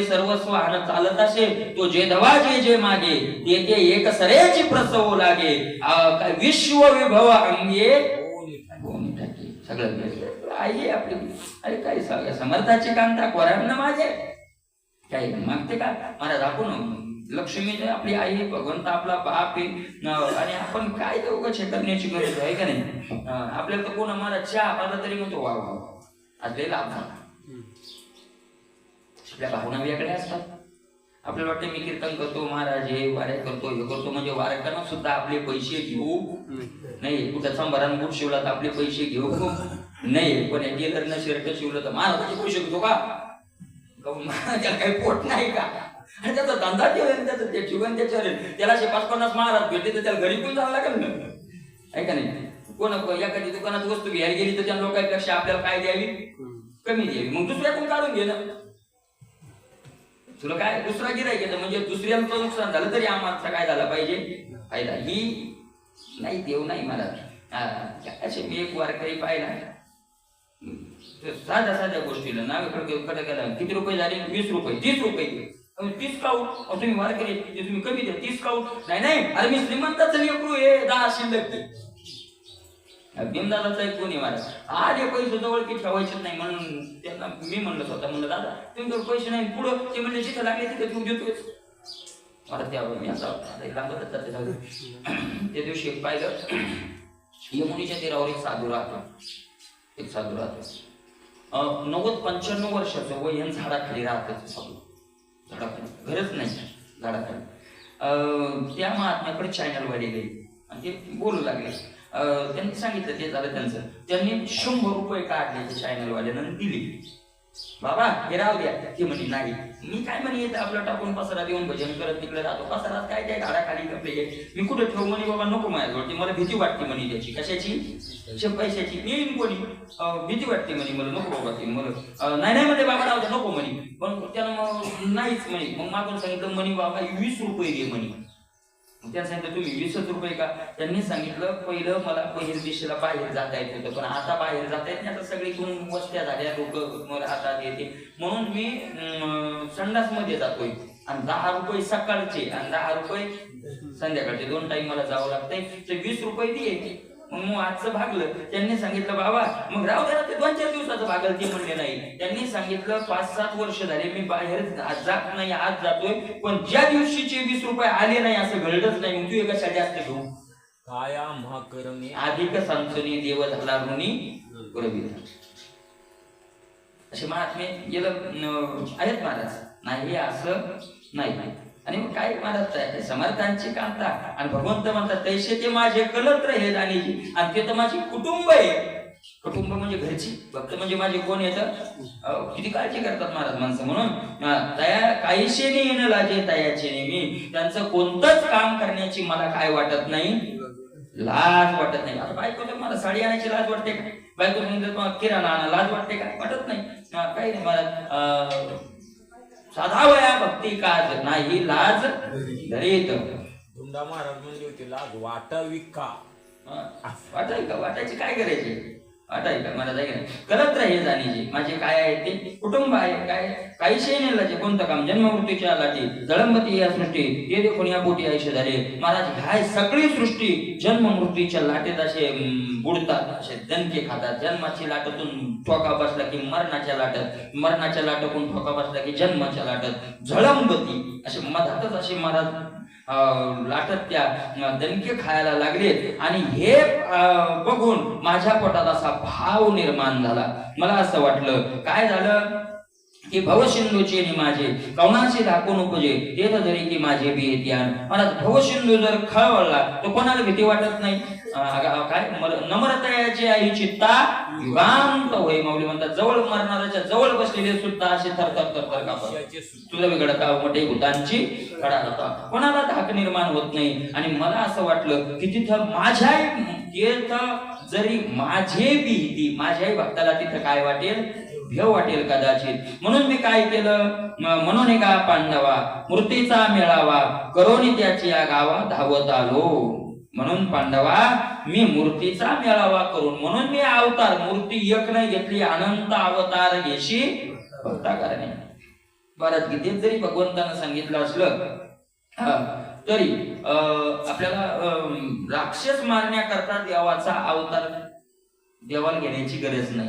सर्वस्व हान चालत असे तो जे धवा जे मागे ते एक सरेची प्रसव लागे विश्व विभव अंगे सगळं आई आपली. अरे काय सांगा समर्थाची कांता कोरांना माझे काही मागते का महाराज? आपण लक्ष्मी आपली आई, भगवंत आपला बाप आहे आणि आपण काय दोघं करण्याची गरज आहे का नाही? आपल्याला तर कोण महाराज चहा पाला तरी म्हणतो वा असलेला आपण आपल्या भावना वेगळ्या असतात. आपल्याला वाटतं मी कीर्तन करतो महाराज, हे वाऱ्या करतो हे करतो म्हणजे वारकऱ्यांना सुद्धा आपले पैसे घेऊ नाही. कुठं संभारान बूट शिवला तर आपले पैसे घेऊ नाही. पण टेलरनं शर्ट शिवलं तर महाराजाचे पैसे घेतो का? त्याला काही पोट नाही का? आणि त्याचा धंदा ठेवेल, त्याचं ते जीवन त्याच्यावर त्याला 550 महाराज भेटले तर त्याला घरी पण जावं लागेल ना, आहे का नाही? कोण एखादी दुकानात वस्तू घ्यायला गेली तर त्या लोकांपेक्षा आपल्याला काय द्यावी? कमी द्यावी. मग दुसऱ्याकडून काढून घे ना. तुला काय दुसरा गिरायक म्हणजे दुसऱ्यांचं नुकसान झालं तरी आम्हाला काय झालं पाहिजे फायदा. ही नाही देव नाही मला. असे मी एक वारकरी पाहिला, साध्या साध्या गोष्टीला नावेकडे गेला, किती रुपये झाले? 20 रुपये. 30 रुपये 30 काउट. तुम्ही वारकरी तुम्ही कमी द्या, 30 काउट. नाही अरे मी श्रीमंताच लेकरू हे, 10 शिल्लक. भीमदादाचा एक कोणी महाराज आले पैसे जवळ की ठेवायचेच नाही म्हणून त्यांना मी म्हणलं स्वतः, म्हणलं दादा तुमच्याकडे पैसे नाही. पुढं ते म्हणले जिथं लागले तिथे तू देतोय. मला त्यावर मी असा लागतच जाते. त्या दिवशी एक पाहिलं, यमुनीच्या तीरावर एक साधू राहतो. 90-95 वर्षाचं वय, यांनी झाडाखाली राहत साधू. झाडाखाली, घरच नाही, झाडाखाली. त्या महात्म्याकडे चॅनलवाले गेले आणि ते बोलू लागले. त्यांनी सांगितलं ते झालं त्यांचं. त्यांनी 100 रुपये काढले त्या चॅनलवाल्यानं दिली. बाबा हे राहू द्या. ते म्हणे नाही, मी काय म्हणे येतं आपलं टाकून पसारा देऊन भजन करत तिकडे राहतो. पसारात काय काय झाडाखाली कपडे मी कुठे ठेवू? म्हणे बाबा नको माझ्याजवळ, मला भीती वाटते म्हणे त्याची. कशाची? पैशाची. येईन कोणी, भीती वाटते म्हणे मला, नको बाबा ते मला. नाही म्हणे बाबा राहू द्या, नको म्हणे. पण त्यानं मग नाहीच म्हणे. मग मागून सांगितलं म्हणे बाबा 20 रुपये दे म्हणे. त्यांनी सांगितलं तुम्ही 20 रुपये का? त्यांनी सांगितलं पहिलं मला पहिल्या दिशेला बाहेर जाता येत होतं, पण आता बाहेर जाता येत नाही. आता सगळीकडून वस्त्या झाल्या, लोक मला हातात येते, म्हणून मी संडास मध्ये जातोय. आणि 10 रुपये सकाळचे आणि 10 रुपये संध्याकाळचे 2 टाइम मला जावं लागतंय. तर 20 रुपये दे. मग आजचं भागलं. त्यांनी सांगितलं बाबा मग राहू द्या, ते 2-4 दिवसाचं भागल. ते म्हणले नाही. त्यांनी सांगितलं 5-7 वर्ष झाले मी बाहेर जात नाही, आज जातोय, पण ज्या दिवशीचे 20 रुपये आले नाही असं घडतच नाही. मग तू एका जास्त घेऊ काया महाकरणे अधिक संसनी देव झाला ऋणी पुरविला. असे महात्मे गेलं आहेत महाराज. नाही असं नाही. आणि मग काय महाराज समर्थांची कांता आणि भगवंत म्हणतात तैसे ते माझे कलत्र हे जाणीची, आणि ते तर माझे कुटुंब आहे. कुटुंब म्हणजे घरची. भक्त म्हणजे माझे कोण येतं, किती काळजी करतात महाराज माणसं. म्हणून तया काहीशे येणं लाजे तयाचे नेहमी. त्यांचं कोणतंच काम करण्याची मला काय वाटत नाही, लाज वाटत नाही. आता बायको तर मला साडी आणायची लाज वाटते का? बायको तुम्हाला किराणा आणा लाज वाटते का? वाटत नाही. काही नाही महाराज. साधा वया भक्ती काज नाही लाज धरीत. धुंडा महाराज म्हणजे होते लाज वाटावी का? वाटाय का? वाटायची काय करायची? वाटाय का? मला जाईल करत राहील जाणीची. माझे काय आहे ते कुटुंब आहे. काय काही शेनेलाचे कोणतं काम? जन्ममृत्यूच्या लाटी जळंबती या सृष्टी ते देखून या पोटी आयुष्य झाले. महाराज ह्या सगळी सृष्टी जन्ममृत्यूच्या लाटेत असे बुडतात, असे दणके खातात. जन्माची लाटातून ठोका बसला की मरणाच्या लाटत, मरणाच्या लाटातून ठोका बसला की जन्माच्या लाटत झळंबती असे मधातच असे महाराज लाटत त्या दणके खायला लागले. आणि हे बघून माझ्या पोटात असा भाव निर्माण झाला. मला असं वाटलं काय झालं की भवसिंधूचे नि माझे कवनाचे दाखवून उपजे ते तर जरी की माझे बी ध्यान. मला भवसिंधू जर खळवळला तर कोणाला भीती वाटत नाही. काय नम्रतयाची आई चित्ता युगांत होय. माऊली म्हणतात जवळ मरणाऱ्याच्या जवळ बसलेले सुद्धा असे थरथर थरथर कापतात. तुला बिघडता मोठे भूतांची कडा होता, कोणाला धाक निर्माण होत नाही. आणि मला असं वाटलं की तिथं माझ्या जरी माझे भीती माझ्याही भक्ताला तिथं काय वाटेल, भेव वाटेल कदाचित. म्हणून मी काय केलं, म्हणून एका पांडवा मूर्तीचा मेळावा करोनी त्याची या गावा धावत आलो. म्हणून पांडवा मी मूर्तीचा मेळावा करून, म्हणून मी अवतार मूर्ती एक नाही घेतली, अनंत अवतार घेशी भक्ता करणे. भारत गीतेत जरी भगवंतानं सांगितलं असलं तरी आपल्याला राक्षस मारण्याकरता देवाचा अवतार देवाला घेण्याची गरज नाही.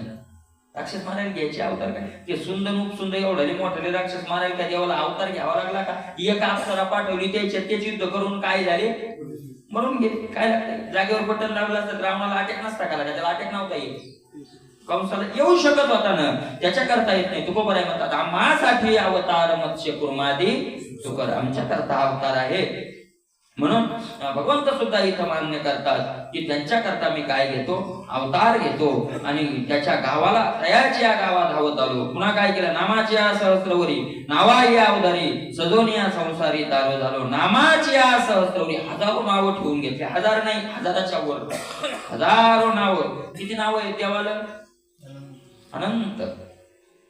राक्षस मारायला घ्यायचे अवतार काय? ते सुंदर एवढे मोठे राक्षस मारायला का देवाला अवतार घ्यावा लागला का? एक अप्सरा पाठवली त्याच्यात त्याची युद्ध करून काय झाले म्हणून घे. काय लागतंय? जागेवर बटन लागलं असतं रावणाला अटॅक नसता का लागा? त्याला अटॅक नव्हता येत, कंसाला येऊ शकत होता ना, त्याच्या करता येत नाही. तुकोबर आहे म्हणतात आम्हासाठी अवतार मत्स्य कुर्मादी तुकर, आमच्या करता अवतार आहे. म्हणून भगवंत सुद्धा इथं मान्य करतात की त्यांच्या करता मी काय घेतो, अवतार घेतो. आणि त्याच्या गावाला तयाची या गावात धावत आलो. पुन्हा काय केलं, नामाची या सहस्रवरी नावा या अवधारी सजोनी या संसारी दारो झालो. नामाची या सहस्रवरी हजारो नावं ठेवून घेतले. हजार नाही, हजाराच्या वर हजारो नावं. किती नावं आहेत देवाला? अनंत.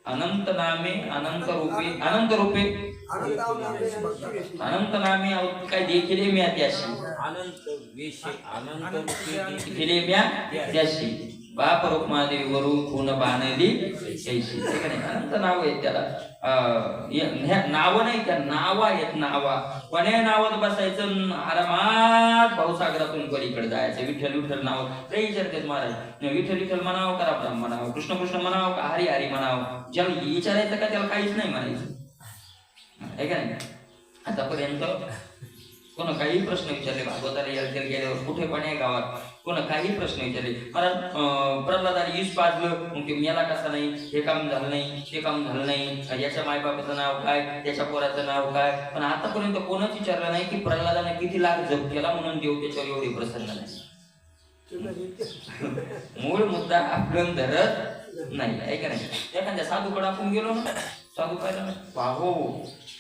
अनंत नामे अनंत रूपे अनंत रूपे अनंत नामे काय देखील मी त्याशी अनंत वेशे अनंत रूपे केले म्या त्याशी बाप रूप महादेवी वरून पुन बांधली त्याशी. अनंत नाव आहेत त्याला. नाव नाही त्या नावा आहेत. नावा कोण्या नावात बसायचं आरामात भाऊसागरातून पलीकडे जायचं. विठ्ठल विठ्ठल नाव ते विचारतात महाराज. विठ्ठल विठ्ठल म्हणावं का राम म्हणावं, कृष्ण कृष्ण म्हणावं का हरी हरी म्हणावं. ज्याला विचारायचं का त्याला काहीच नाही म्हणायचं आहे का नाही. आतापर्यंत कोण काही प्रश्न विचारले भागवताला गेल्यावर कुठे पण आहे गावात कोण काही प्रश्न विचारले. मला प्रल्हादाने ईश पाजलं मग ते मेला कसा नाही, हे काम झालं नाही, ते काम झालं नाही, याच्या मायबापाचं नाव काय, त्याच्या पोराचं नाव काय. पण आतापर्यंत कोणच विचारलं नाही की प्रल्हादाने किती लाख जप केला म्हणून देव त्याच्यावर एवढी प्रसन्न नाही. मूळ मुद्दा आपण धरत नाही आहे का नाही. एखाद्या साधूकडे आपण गेलो ना, साधू पाहिलं ना, पाहो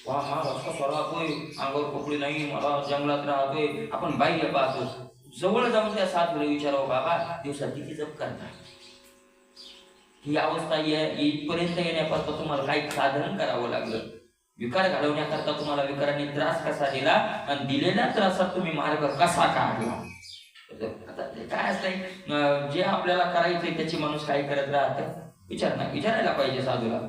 वा मला कसा राहतोय, अंगावर कपडे नाही, मला जंगलात राहतोय. आपण बाह्य पाहतो. जवळ जाऊन त्या साधूला विचारावं, बाबा दिवसात किती जप करणार. ही अवस्था इथपर्यंत येण्याकरता तुम्हाला काही साधन करावं लागलं. विकार घडवण्याकरता तुम्हाला विकाराने त्रास कसा दिला आणि दिलेल्या त्रासात तुम्ही मार्ग कसा काढला. आता काय असतंय, जे आपल्याला करायचंय त्याची माणूस काय करत राहत विचारायला पाहिजे साधूला.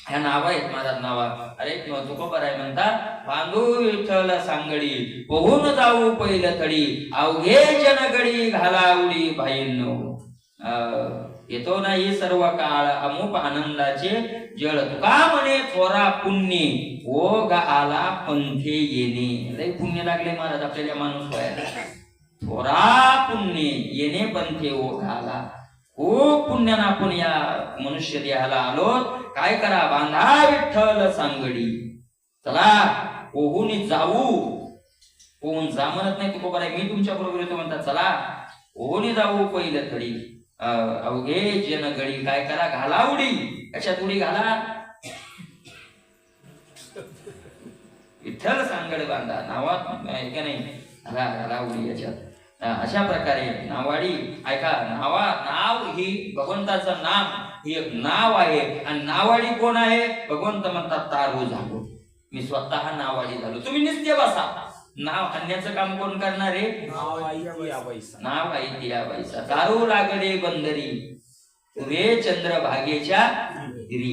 ह्या नाव आहेत महाराज नावा. अरे किंवा तुकोबर आहे म्हणतात, बांधू विठ्ठल सांगडी पोहून जाऊ पहिलं थडी, अवघे जनगडी घाला उडी भाईंनो. येतो नाही सर्व काळ अमुक आनंदाचे जळ, तुका म्हणे थोरा पुण्य ओघ आला पंथे येणे. लय पुण्य लागले महाराज आपल्याला माणूस व्हायला. थोरा पुण्य येणे पंथे ओघ आला. खूप पुण्यानं आपण या मनुष्य देहाला आलो. काय करा, बांधा विठ्ठल सांगडी. चला पोहून जाऊ. पोहून जा म्हणत नाही तुकोबर आहे, मी तुमच्या बरोबर येतो म्हणतात. चला पोहून जाऊ पहिलं थडी, अवघे जनगडी. काय करा, घाला उडी. कशात उडी घाला, विठ्ठल सांगड बांधा. नावात आहे का नाही, घाला उडी याच्यात. अशा प्रकारे नावाडी ऐका. नाव ही भगवंताचं नाम ही एक नाव आहे. आणि नावाडी कोण आहे, भगवंत म्हणतात तारू झालो, मी स्वतः नावाडी झालो. तुम्ही नित्य बसा. नाव आणण्याचं काम कोण करणार आहे, नाव आई या बैसा. तारू लागले बंदरी तुरे चंद्र भागेच्या गिरी.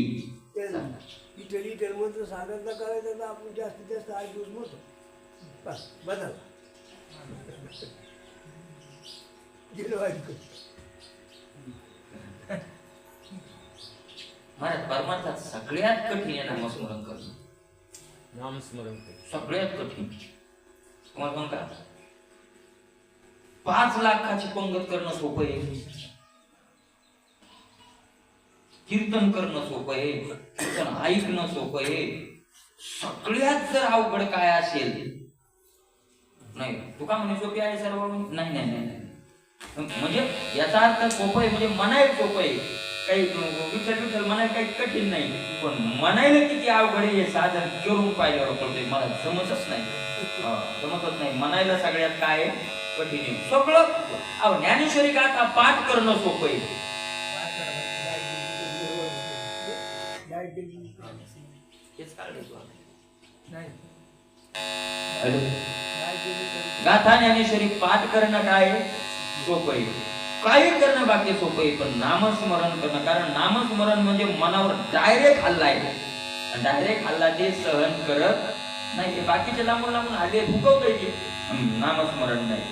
इटली मंत्र साधन करायचं तर आपण जास्तीत जास्त 8 दिवस मोठो बस बदल परमार्थात सगळ्यात कठीण आहे नामस्मरण करणं. नामस्मरण सगळ्यात कठीण. तुम्हाला का 5 लाखाची पंगत करणं सोपं आहे, कीर्तन करणं सोपं आहे, कीर्तन ऐकणं सोपं आहे. सगळ्यात जर अवघड काय असेल, नाही तुका म्हणे सोपी आहे सर्व, नाही नाही नाही. म्हणजे याचा अर्थ सोपं आहे म्हणजे म्हणायला सोपं आहे. काही विठ्ठल विठ्ठल म्हणायला काही कठीण नाही, पण म्हणायला किती अवघड आहे हे साधन करून पाहिल्यावर कळतंय. मला समजच नाही. म्हणायला सगळ्यात काय कठीण आहे सगळं. ज्ञानेश्वरी गाथा पाठ करणं सोपं आहे. गाथा ज्ञानेश्वरी पाठ करणं काय सोपं आहे, काही करणं बाकी सोपं आहे. पण नामस्मरण करणं, कारण नामस्मरण म्हणजे मनावर डायरेक्ट हल्ला आहे. डायरेक्ट हल्ला ते सहन करत नाही. बाकीचे लांबून लांबून हल्ले फुकवतोय ते, नामस्मरण नाही.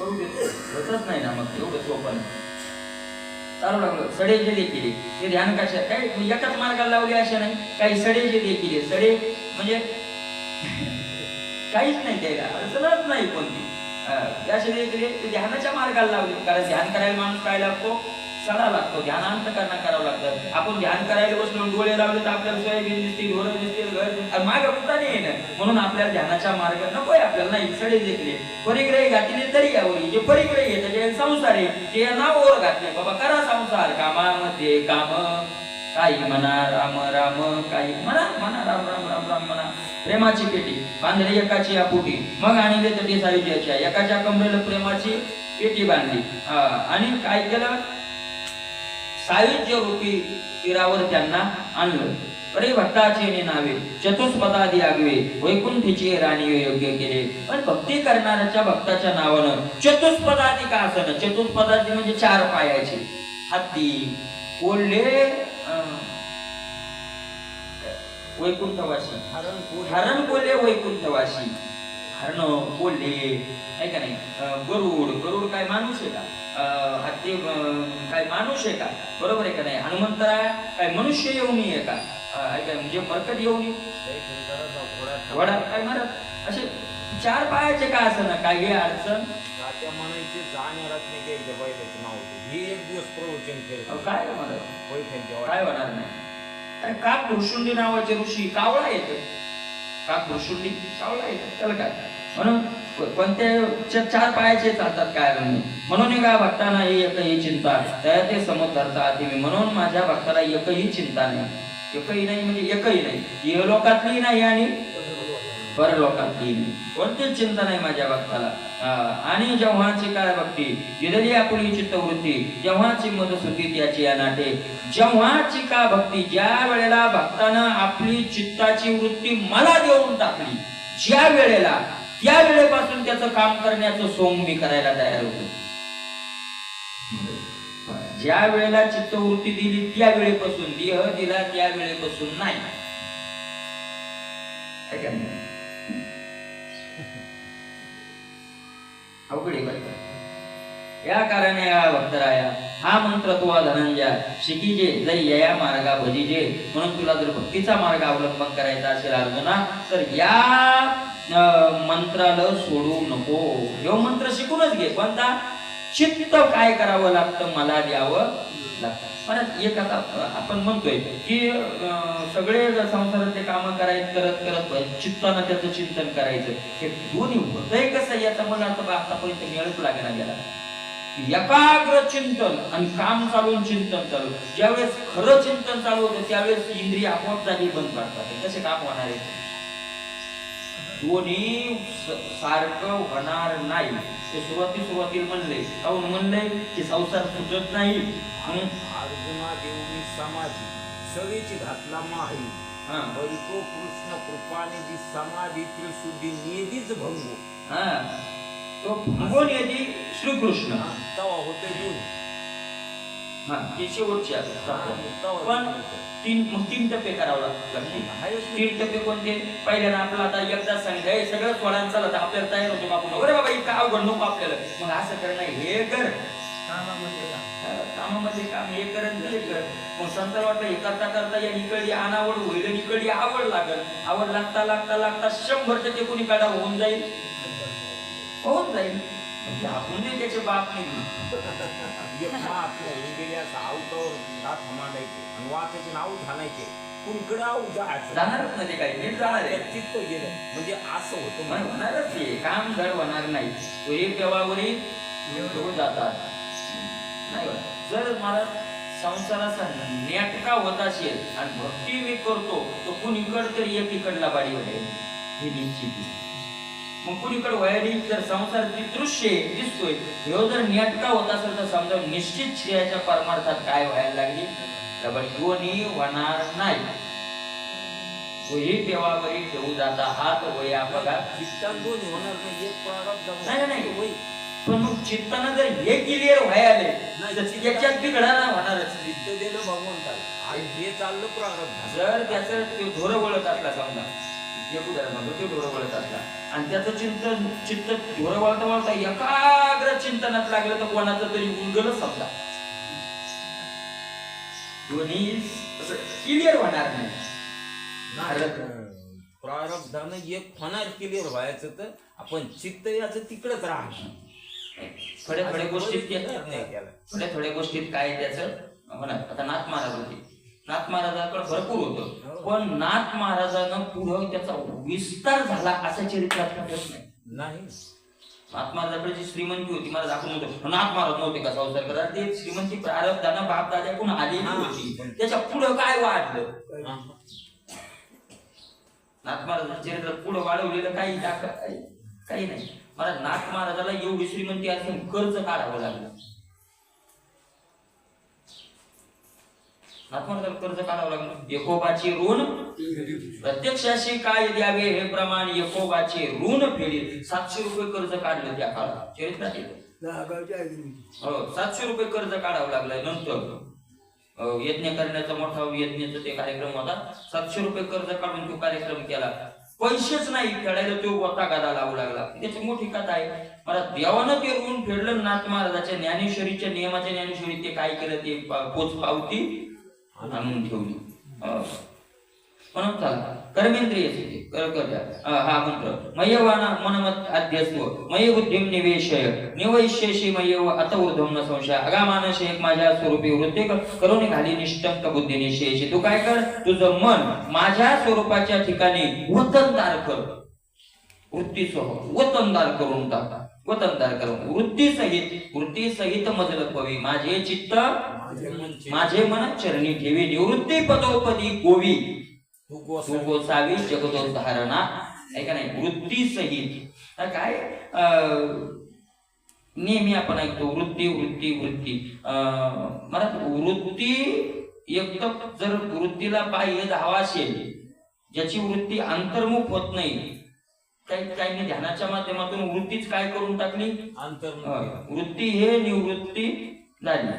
होतच नाही ना मग एवढं सोपं नाही. चालू लागलं सडेचे देखील ते ध्यान कशा काय एकाच मार्गाला लावले अशा नाही. काही सडेचे देखील सडे म्हणजे काहीच नाही, द्यायला अडचणच नाही कोणती. असे देखील ते ध्यानाच्या मार्गाला लावले. कारण ध्यान करायला माणूस काय लागतो, सडा लागतो, ध्यानांत करावं लागतं. आपण ध्यान करायला बसलो डोळे लावले तर आपल्याला सोयाबीन दिसतील, ढोरं दिसतील, घर मागं कुठं नाही येणं. म्हणून आपल्याला ध्यानाच्या मार्ग नकोय. आपल्याला नाही सडे देखले परिग्रही घातले तरी यावरी जे परिग्रही आहे त्याचे संसार आहे ते या नावावर घातले. बाबा करा संसार, कामामध्ये काम, काही म्हणा राम राम, काही म्हणा राम राम राम राम म्हणा. प्रेमाची पेटी बांधली एकाची या पोटी, मग आणले तटी सायुज्याच्या, एकाच्या कमरेला प्रेमाची पेटी बांधली आणि काय केलं, सायुज्य रूपी तीरावर त्यांना आणलं. अरे भक्ताचे नावे चतुष्पदादी आगवे वैकुंठीची राणी योग्य केले. पण भक्ती करणाऱ्याच्या भक्ताच्या नावानं चतुष्पदादी का असं, चतुष्पदादी म्हणजे 4 पायाचे, हत्ती, कोल्हे, वैकुंठवासी, हरण कोल्हे वैकुंठवासी, हरण कोल्हे आहे का नाही, गरुड काय माणूस आहे का, हत्ती काय माणूस आहे का, बरोबर आहे का नाही, हनुमंतराय काय मनुष्य येऊनी आहे का, म्हणजे बरकत येऊनी, घोडा काय मारत, असे 4 पायाचे का असं ना, काही अडचण म्हणायचे जाण्यालाच नाही द्यायचं बैलाचं नाव होतं. हे एक दिवस प्रवचन केलं काय म्हणत, काय होणार नाही. अरे काक भृशुंडी नावाचे ऋषी कावळा येत, काक भृशुंडी कावळा येत, त्याला काय म्हणून कोणत्या 4 पायाचे चालतात काय नाही. म्हणून का भक्तांना एकही चिंता त्या ते समोर धरतात. म्हणून माझ्या भक्ताला एकही चिंता नाही, एकही नाही म्हणजे एकही नाही, इहलोकातली नाही आणि परलोकातली नाही, कोणतीच चिंता नाही माझ्या भक्ताला. आणि जेव्हाची काय भक्ती विदली आपली चित्तवृत्ती, जेव्हाची मदसुती त्याची अनाटे, जेव्हाची का भक्ती ज्या वेळेला भक्तानं आपली चित्ताची वृत्ती मला देऊन टाकली, ज्या वेळेला त्या वेळेपासून त्याचं काम करण्याचं सोंग मी करायला तयार होतो. ज्या वेळेला चित्तवृत्ती दिली त्या वेळेपासून, देह दिला त्या वेळेपासून नाही. अवघड आहे. या कारणे या भक्तराया हा मंत्र तुला धनंजय शिकीजे जर या मार्गा भजीजे. म्हणून तुला जर भक्तीचा मार्ग अवलंबन करायचा असेल अर्जुना, तर या मंत्राला सोडू नको. यो मंत्र शिकूनच घे. कोणता? चित्त काय करावं लागतं मला द्यावं लागतं. पण एक आता आपण म्हणतोय की सगळे संसाराचे काम करत चित्तानं त्याचं चिंतन करायचं. हे दोन्ही होतंय कसं याचा मला आतापर्यंत मिळत लागणार गेला. एकाग्र चिंतन आणि काम चालून चिंतन चालू. ज्यावेळेस खरं चिंतन चालू होतं त्यावेळेस इंद्रिय आपोआप जागी बंद पडतात. कसे काम होणार आहे? दोन्ही सारखं होणार नाही. ते सुरुवातीला म्हणले काहून म्हणले की संसार सुटत नाही. अर्जुना देवनी समाधी सवेची घातला माही तो कृष्ण कृपाने जी समाधीतील शुद्धी निधीच भंगो. तो भंगून येते श्रीकृष्ण तवा होते दूर. शेवटची पण तीन टप्पे करावं लागतील. 3 टप्पे कोणते? पहिल्यानं आपलं आता एकदाच सांगितलं सगळं सोडायला चालत आपल्याला तयार होतो आपण. अरे बाबा इतकं अवघड नको आपल्याला. मग असं करणं हे कर कामामध्ये काम हे कर हे कर. मग संताला वाटलं हे करता या इकडली अनावड होईल इकडली आवड लागल. आवड लागता 100% कोणी काढा होऊन जाईल. आपण त्याचे बाप नाही वाचायचे नाव घालायचे कुणकडे जाणारच नाही. काही नीट जाणार आहे चित्त गेलं म्हणजे असं होतं. होणारच हे काम धड होणार नाही. तो एक देवावरी जातात नाही. जर मला संसाराचा नेटका होत असेल आणि भक्ती मी करतो तो कुणीकड तरी एकीकडला बाडी होईल हे निश्चित. मग कुणीकडे व्हायली जर संसार दृश्य दिसतोय हे जर नेटका होत असेल तर समजा निश्चित श्रेयाच्या परमार्थात काय व्हायला लागली तर दोन्ही होणार नाही. देवावरी ठेवू जाता हात वय अपघात दोन्ही होणार नाही. पण मग चित्तानं जर हे क्लिअर व्हायला त्याच्यात बिघडा होणारच. चित्त दिलं भगवंताला आणि हे चाललं प्रारब्ध. जर त्याचं धोर वळत असला समजा ते ढोरं वळत असला आणि त्याचं चित्त ढोरं वळता एकाग्र चिंतनात लागलं तर कोणाचं तरी उलगलच समजा दोन्ही क्लिअर होणार नाही. प्रारब्धानं एक होणार क्लिअर व्हायचं तर आपण चित्त याचं तिकडच राहणार. थोड्या थोड्या गोष्टीत काय त्याचं होणार. आता नाथ महाराज होते. नाथ महाराजांकडे भरपूर होतं पण नाथ महाराजांना पुढं त्याचा विस्तार झाला असं चरित्रात नाही. नाथ महाराजांकडे जी श्रीमंती होती मला दाखवून होतं. नाथ महाराज नव्हते का संसार करा ते श्रीमंती प्रारब्धानं बाप दाद्याकडून आलेली होती. त्याच्या पुढं काय वाढलं? नाथ महाराजांच्या चरित्रात पुढं वाढवलेलं काही नाही. मला नाथ महाराजाला एवढी श्रीमंती असून कर्ज काढावं लागलं. नाथ महाराजाला कर्ज काढावं लागलं. एकोबाची ऋण प्रत्यक्षाशी काय द्यावे हे प्रमाण एकोबाचे ऋण फेडील. 700 रुपये कर्ज काढलं त्या काळात, चरित्रात येतं. हो, 700 रुपये कर्ज काढावं लागलं. नंतर यज्ञ करण्याचा मोठा यज्ञाचा ते कार्यक्रम होता. 700 रुपये कर्ज काढून तो कार्यक्रम केला. पैसेच नाही फेडायला, तो गोता गादा लावू लागला. त्याची मोठी कथा आहे. मला देवानं ते ऋण फेडलं. नाथ महाराजाच्या ज्ञानेश्वरीच्या नियमाच्या ज्ञानेश्वरी ते काय केलं, ते पोच पावती आणून ठेवली. म्हणून चला कर्मेंद्रिय हा मंत्र मयवाना मनमत अध्यस्व मय बुद्धिम निवेशय निवैशेषी मयव अत ऊर्ध्वम न संशय अगामानश एक माझ्या स्वरूपी वृत्ती करून घाली निष्टंक बुद्धी निशेषी. तू काय कर, तुझं मन माझ्या स्वरूपाच्या ठिकाणी वतनदार कर. वृत्तीसह वतनदार करून टाका. वतनदार करून वृत्ती सहित मजल पवी माझे चित्त माझे मन चरणी ठेवी. निवृत्ती पदोपदी गोवी तू गोसावी जगदोद्धारणा. आहे का नाही? वृत्ती सहित काय नेहमी आपण ऐकतो वृत्ती वृत्ती वृत्ती. मला वृत्ती एकदम जर वृत्तीला बाह्य धावा असेल, ज्याची वृत्ती अंतर्मुख होत नाही, काही ध्यानाच्या माध्यमातून वृत्तीच काय करून टाकली, अंतर्मुख. वृत्ती हे निवृत्ती झाली.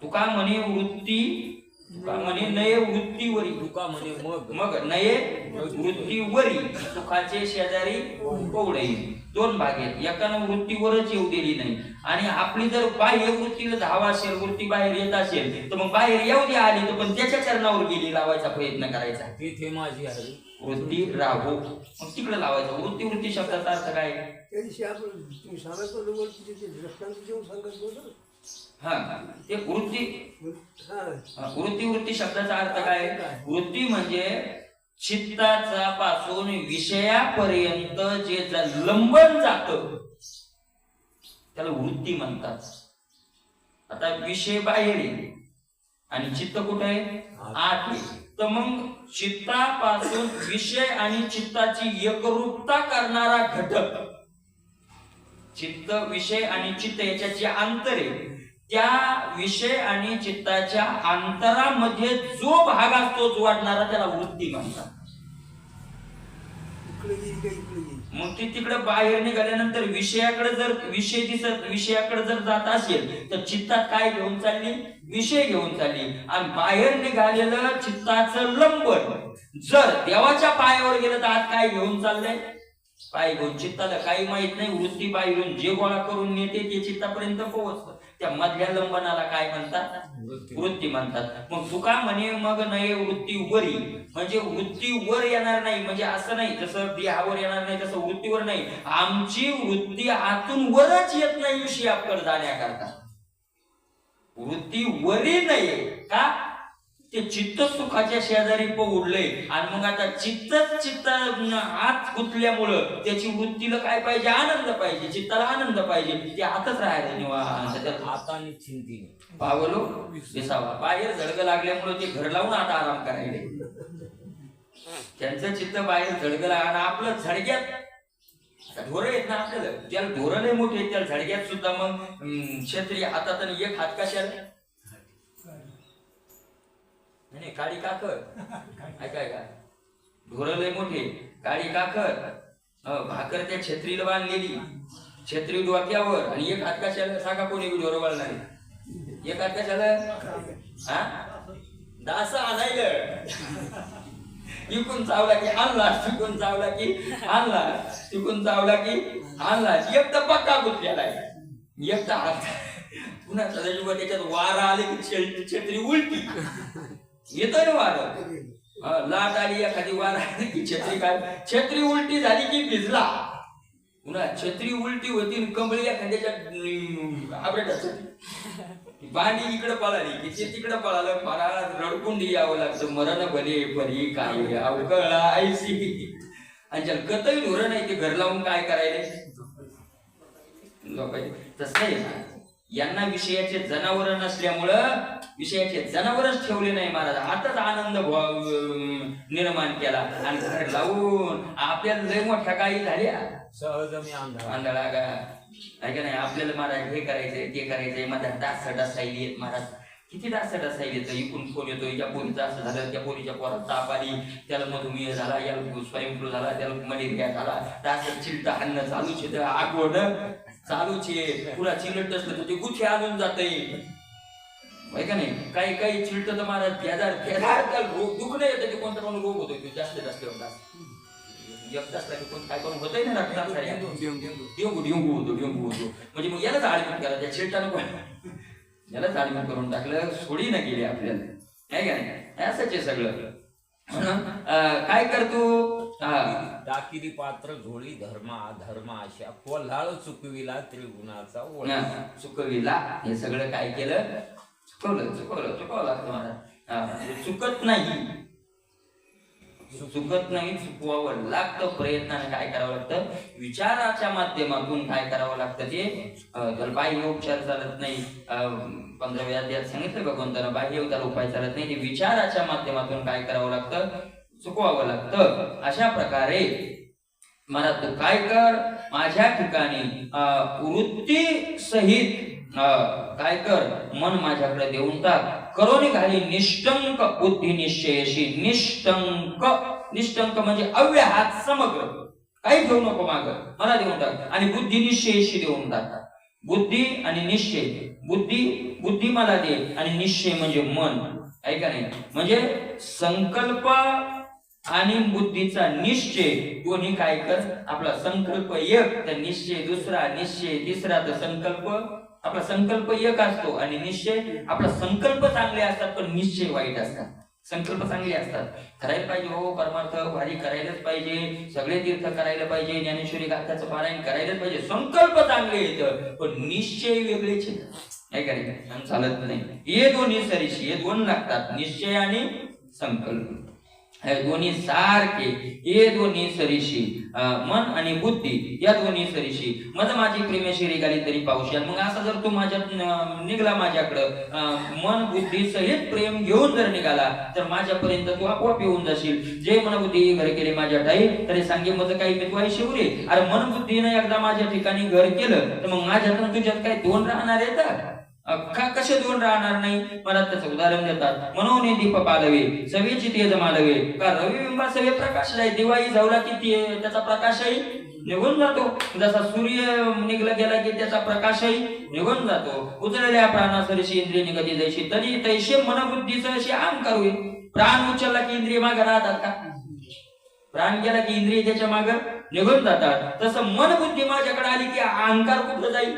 तुका म्हणे वृत्ती, तुका म्हणे नये वृत्तीवरी, तुका म्हणे मग नये वृत्तीवरी सुखाचे शेजारी पवडई. 2 भाग आहेत. एकानं वृत्तीवरच येऊ दिली नाही. आणि आपली जर बाह्य वृत्तीला धावा असेल, वृत्ती बाहेर येत असेल, तर मग बाहेर येऊ द्या आली तर पण त्याच्या चरणावर गेली लावायचा प्रयत्न करायचा. तिथे माझी आहे वृत्ती राहो, मग तिकडे लावायचं. वृत्ती शब्दाचा अर्थ काय? ते वृत्ती शब्दाचा अर्थ काय? वृत्ती म्हणजे चित्ताचा पासून विषयापर्यंत जे लंबन जात त्याला वृत्ती म्हणतात. आता विषय बाहेर आहे आणि चित्त कुठे आहे? आत आहे. तर मग चित्तापासून विषय आणि चित्ताची एकरूपता करणारा घटक, चित्त विषय आणि चित्त याच्यात जे अंतर आहे, त्या विषय आणि चित्ताच्या अंतरामध्ये जो भाग असतो जोडणारा त्याला वृत्ती म्हणतात. मग ती तिकडे बाहेर निघाल्यानंतर विषयाकडे जर जात असेल तर चित्तात काय घेऊन चालली? विषय घेऊन चालली. आणि बाहेर निघालेलं चित्ताचं लंबन जर देवाच्या पायावर गेलं तर आज काय घेऊन चाललंय? पाय घेऊन. चित्ताला काही माहित नाही. वृत्ती बाहेरून जे गोळा करून नेते ते चित्तापर्यंत पोहोचतं. त्या मधल्या लंबनाला काय म्हणतात? वृत्ती म्हणतात. मग तुका म्हणे मग नये वृत्ती वरी, म्हणजे वृत्ती वर येणार नाही. म्हणजे असं नाही जसं देहावर येणार नाही तसं वृत्तीवर नाही. आमची वृत्ती आतून वरच येत नाही विषयाकडे जाण्याकरता. वृत्ती वरी नाही का? ते चित्त सुखाच्या शेजारी पडलंय. आणि मग आता चित्त आत गुंतल्यामुळं त्याची वृत्तीला काय पाहिजे? आनंद पाहिजे. चित्ताला आनंद पाहिजे. ते आतच राहायला निवांत हाताने चिंतीने पावलो दिसावा. बाहेर झडग लागल्यामुळे ते घर लावून आता आराम करायले. त्यांचं चित्त बाहेर झडग लागलं. आपलं झडग्यात ढोरं आहेत ना आपल्याला, ज्याला ढोरं लय मोठे आहेत त्याला झडग्यात सुद्धा मग क्षेत्रीय हातात आणि एक हात कशाला नाही काळी काकर. ऐकाय का? ढोरं लय मोठे, काळी काकर, भाकर त्या छत्रीला बांधलेली, छत्री डोक्यावर आणि एक हात कशाला? सांगा कोणी ढोरं बांधणार? एक हात कशाला? दास आणायला. इकून चावला की आणला, तिकून चावला की आणला, तिकून चावला की आणला. एक तर पक्का गुंतलेला आहे, एक तर हात पुन्हा त्याच्यात वारा आले की छत्री उलटी येतो ना वार. लाट आली एखादी वार आली की छत्री काय? छत्री उलटी झाली की भिजला. पुन्हा छत्री उलटी होती कंबळी एखाद्याच्या आबरेटाची भांडी इकडे पळाली की ते तिकडे पळालं. मला रडकुंड यावं लागतं. मरण भले परी काय अवकळा आयसी. आणि ज्याला कतही ढोरं नाही ते घर लावून काय करायला? तसं आहे ना. यांना विषयाचे जनावर नसल्यामुळं विषयाचे जनावरच ठेवले नाही महाराज. आताच आनंद निर्माण केला आणि घर लावून आपल्याला लय मोठ्या काही झाल्या सहज मी आंधळा का ऐका नाही. आपल्याला महाराज हे करायचंय ते करायचंय, माझा डास डसायली येत महाराज. किती डास डसायले तर इकून फोन येतो, या पोरीचं असं झालं, त्या पोरीच्या पोरात ताप आली, त्याला मधुमेह झाला, याला स्वाईन फ्लू झाला, त्याला मलेरिया झाला, डास चिलटा हाणणं चालूच आहे, आगवण चालूच आहे. पुरा चिलट असलं तर ते गुथे आणून जाते का नाही. काही काही चिलट तर महाराज त्याला रोग दुखणं येतं, ते कोणता कोण रोग होतो तो जास्त डास एकदा असला की कोण काय करून होतंय ना रक्तात डेंगू होतो. म्हणजे मग यालाच ऍडमिट करा, त्या चिलटानं यालाच ऍडमिट करून टाकलं, सोडी न गेली आपल्याला आहे का नाही. असंच आहे सगळं. काय करतो दाकिरी पात्र झोळी धर्मा अधर्मा अशा कोल्हाळ चुकविला त्रिगुणाचा ओळख. चुकविला हे सगळं काय केलं, चुकवलं लागतं महाराज. चुकत नाही, चुकवावं लागतं. प्रयत्नाने काय करावं लागतं, विचाराच्या माध्यमातून काय करावं लागतं. ते बाह्य उपचार चालत नाही. 15व्या अध्यायात सांगितलं भगवंतानं बाह्य त्याला उपाय चालत नाही. ते विचाराच्या माध्यमातून काय करावं लागतं, चुकवावं लागतं. अशा प्रकारे मला तू काय कर, माझ्या ठिकाणी वृत्ती सहित काय कर, मन माझ्याकडे देऊन टाक. करोनी घाली निष्टंक बुद्धी निश्चयशी. निष्टंक म्हणजे अव्याहात समग्र, काही ठेवू नको माग, मला देऊन टाक. आणि बुद्धी निश्चयशी देऊन टाक. बुद्धी आणि निश्चय, बुद्धी मला दे आणि निश्चय म्हणजे मन, ऐका नाही. म्हणजे संकल्प आणि बुद्धीचा निश्चय दोन्ही काय कर. आपला संकल्प एक तर निश्चय दुसरा, निश्चय तिसरा तर संकल्प. आपला संकल्प एक असतो आणि निश्चय, आपला संकल्प चांगले असतात पण निश्चय वाईट असतात. संकल्प चांगले असतात, करायला पाहिजे हो परमार्थ भारी करायलाच पाहिजे, सगळे तीर्थ करायला पाहिजे, ज्ञानेश्वरी गाथाचं पारायण करायलाच पाहिजे, संकल्प चांगले येतं पण निश्चय वेगळेच येतात, चालत नाही. हे दोन्ही सरीशी, हे दोन लागतात, निश्चय आणि संकल्प. हे दोन्ही सारखे, हे दोन्ही सरीशी, मन आणि बुद्धी या दोन्ही सरीशी. मग माझी प्रेमेशी निघाली तरी पावशी. मग असं जर तू माझ्यात निघाला, माझ्याकडं मन बुद्धी सहित प्रेम घेऊन जर निघाला तर माझ्यापर्यंत तू आपोआप येऊन जाशील. जे मन बुद्धी घर केले माझ्या ठाई तरी सांगे मग काही मी तू आहे शिवरे. अरे मन बुद्धीने एकदा माझ्या ठिकाणी घर केलं तर मग माझ्यातून तुझ्यात काही दोन राहणार आहेत का? कसे दोन राहणार नाही. मला त्याचं उदाहरण देतात. मनोने दीप पालवे सवेची तेज मालवे. का रविबिंबा सवे प्रकाश आहे, दिवाळी जावला की त्याचा प्रकाशही निघून जातो. जसा सूर्य निघला गेला की त्याचा प्रकाशही निघून जातो. उचलल्या प्राणासरीशी इंद्रिय निगती जैशी तरी तैशे मनबुद्धीचं अशी अहंकार होईल. प्राण उचलला की इंद्रिय मागे राहतात का? प्राण गेला की इंद्रिय त्याच्या मागे निघून जातात. तसं मनबुद्धी माझ्याकडे आली की अहंकार कुठं जाईल?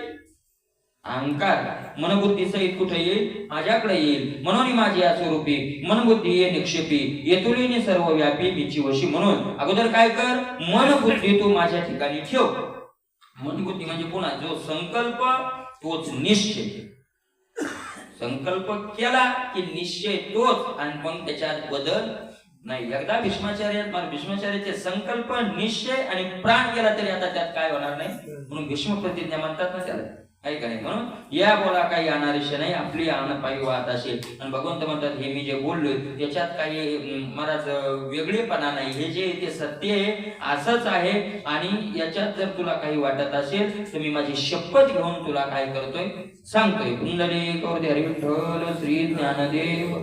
अहंकार मनबुद्धी सहित कुठे येईल? माझ्याकडे येईल. म्हणून माझी या स्वरूपी मनबुद्धी ये निक्षेपी येतुलीने सर्व व्यापी मीची वशी. म्हणून अगोदर काय कर, मनबुद्धी तू माझ्या ठिकाणी ठेव. मनबुद्धी म्हणजे पुन्हा जो संकल्प तोच निश्चय. संकल्प केला की निश्चय तोच आणि मग त्याच्यात बदल नाही. एकदा भीष्माचार्याचे संकल्प निश्चय आणि प्राण गेला तरी आता त्यात काय होणार नाही. म्हणून भीष्म प्रतिज्ञा म्हणतात ना त्याला, काही नाही. म्हणून या बोला काही अनारिष्य नाही, आपली पायी वाहत असेल. आणि भगवंत म्हणतात हे मी जे बोललोय त्याच्यात काही महाराज वेगळेपणा नाही, हे जे ते सत्य आहे असंच आहे. आणि याच्यात जर तुला काही वाटत असेल तर मी माझी शपथ घेऊन तुला काय करतोय सांगतोय. कुंडली कौरदे हरी विठ्ठल श्री ज्ञानदेव.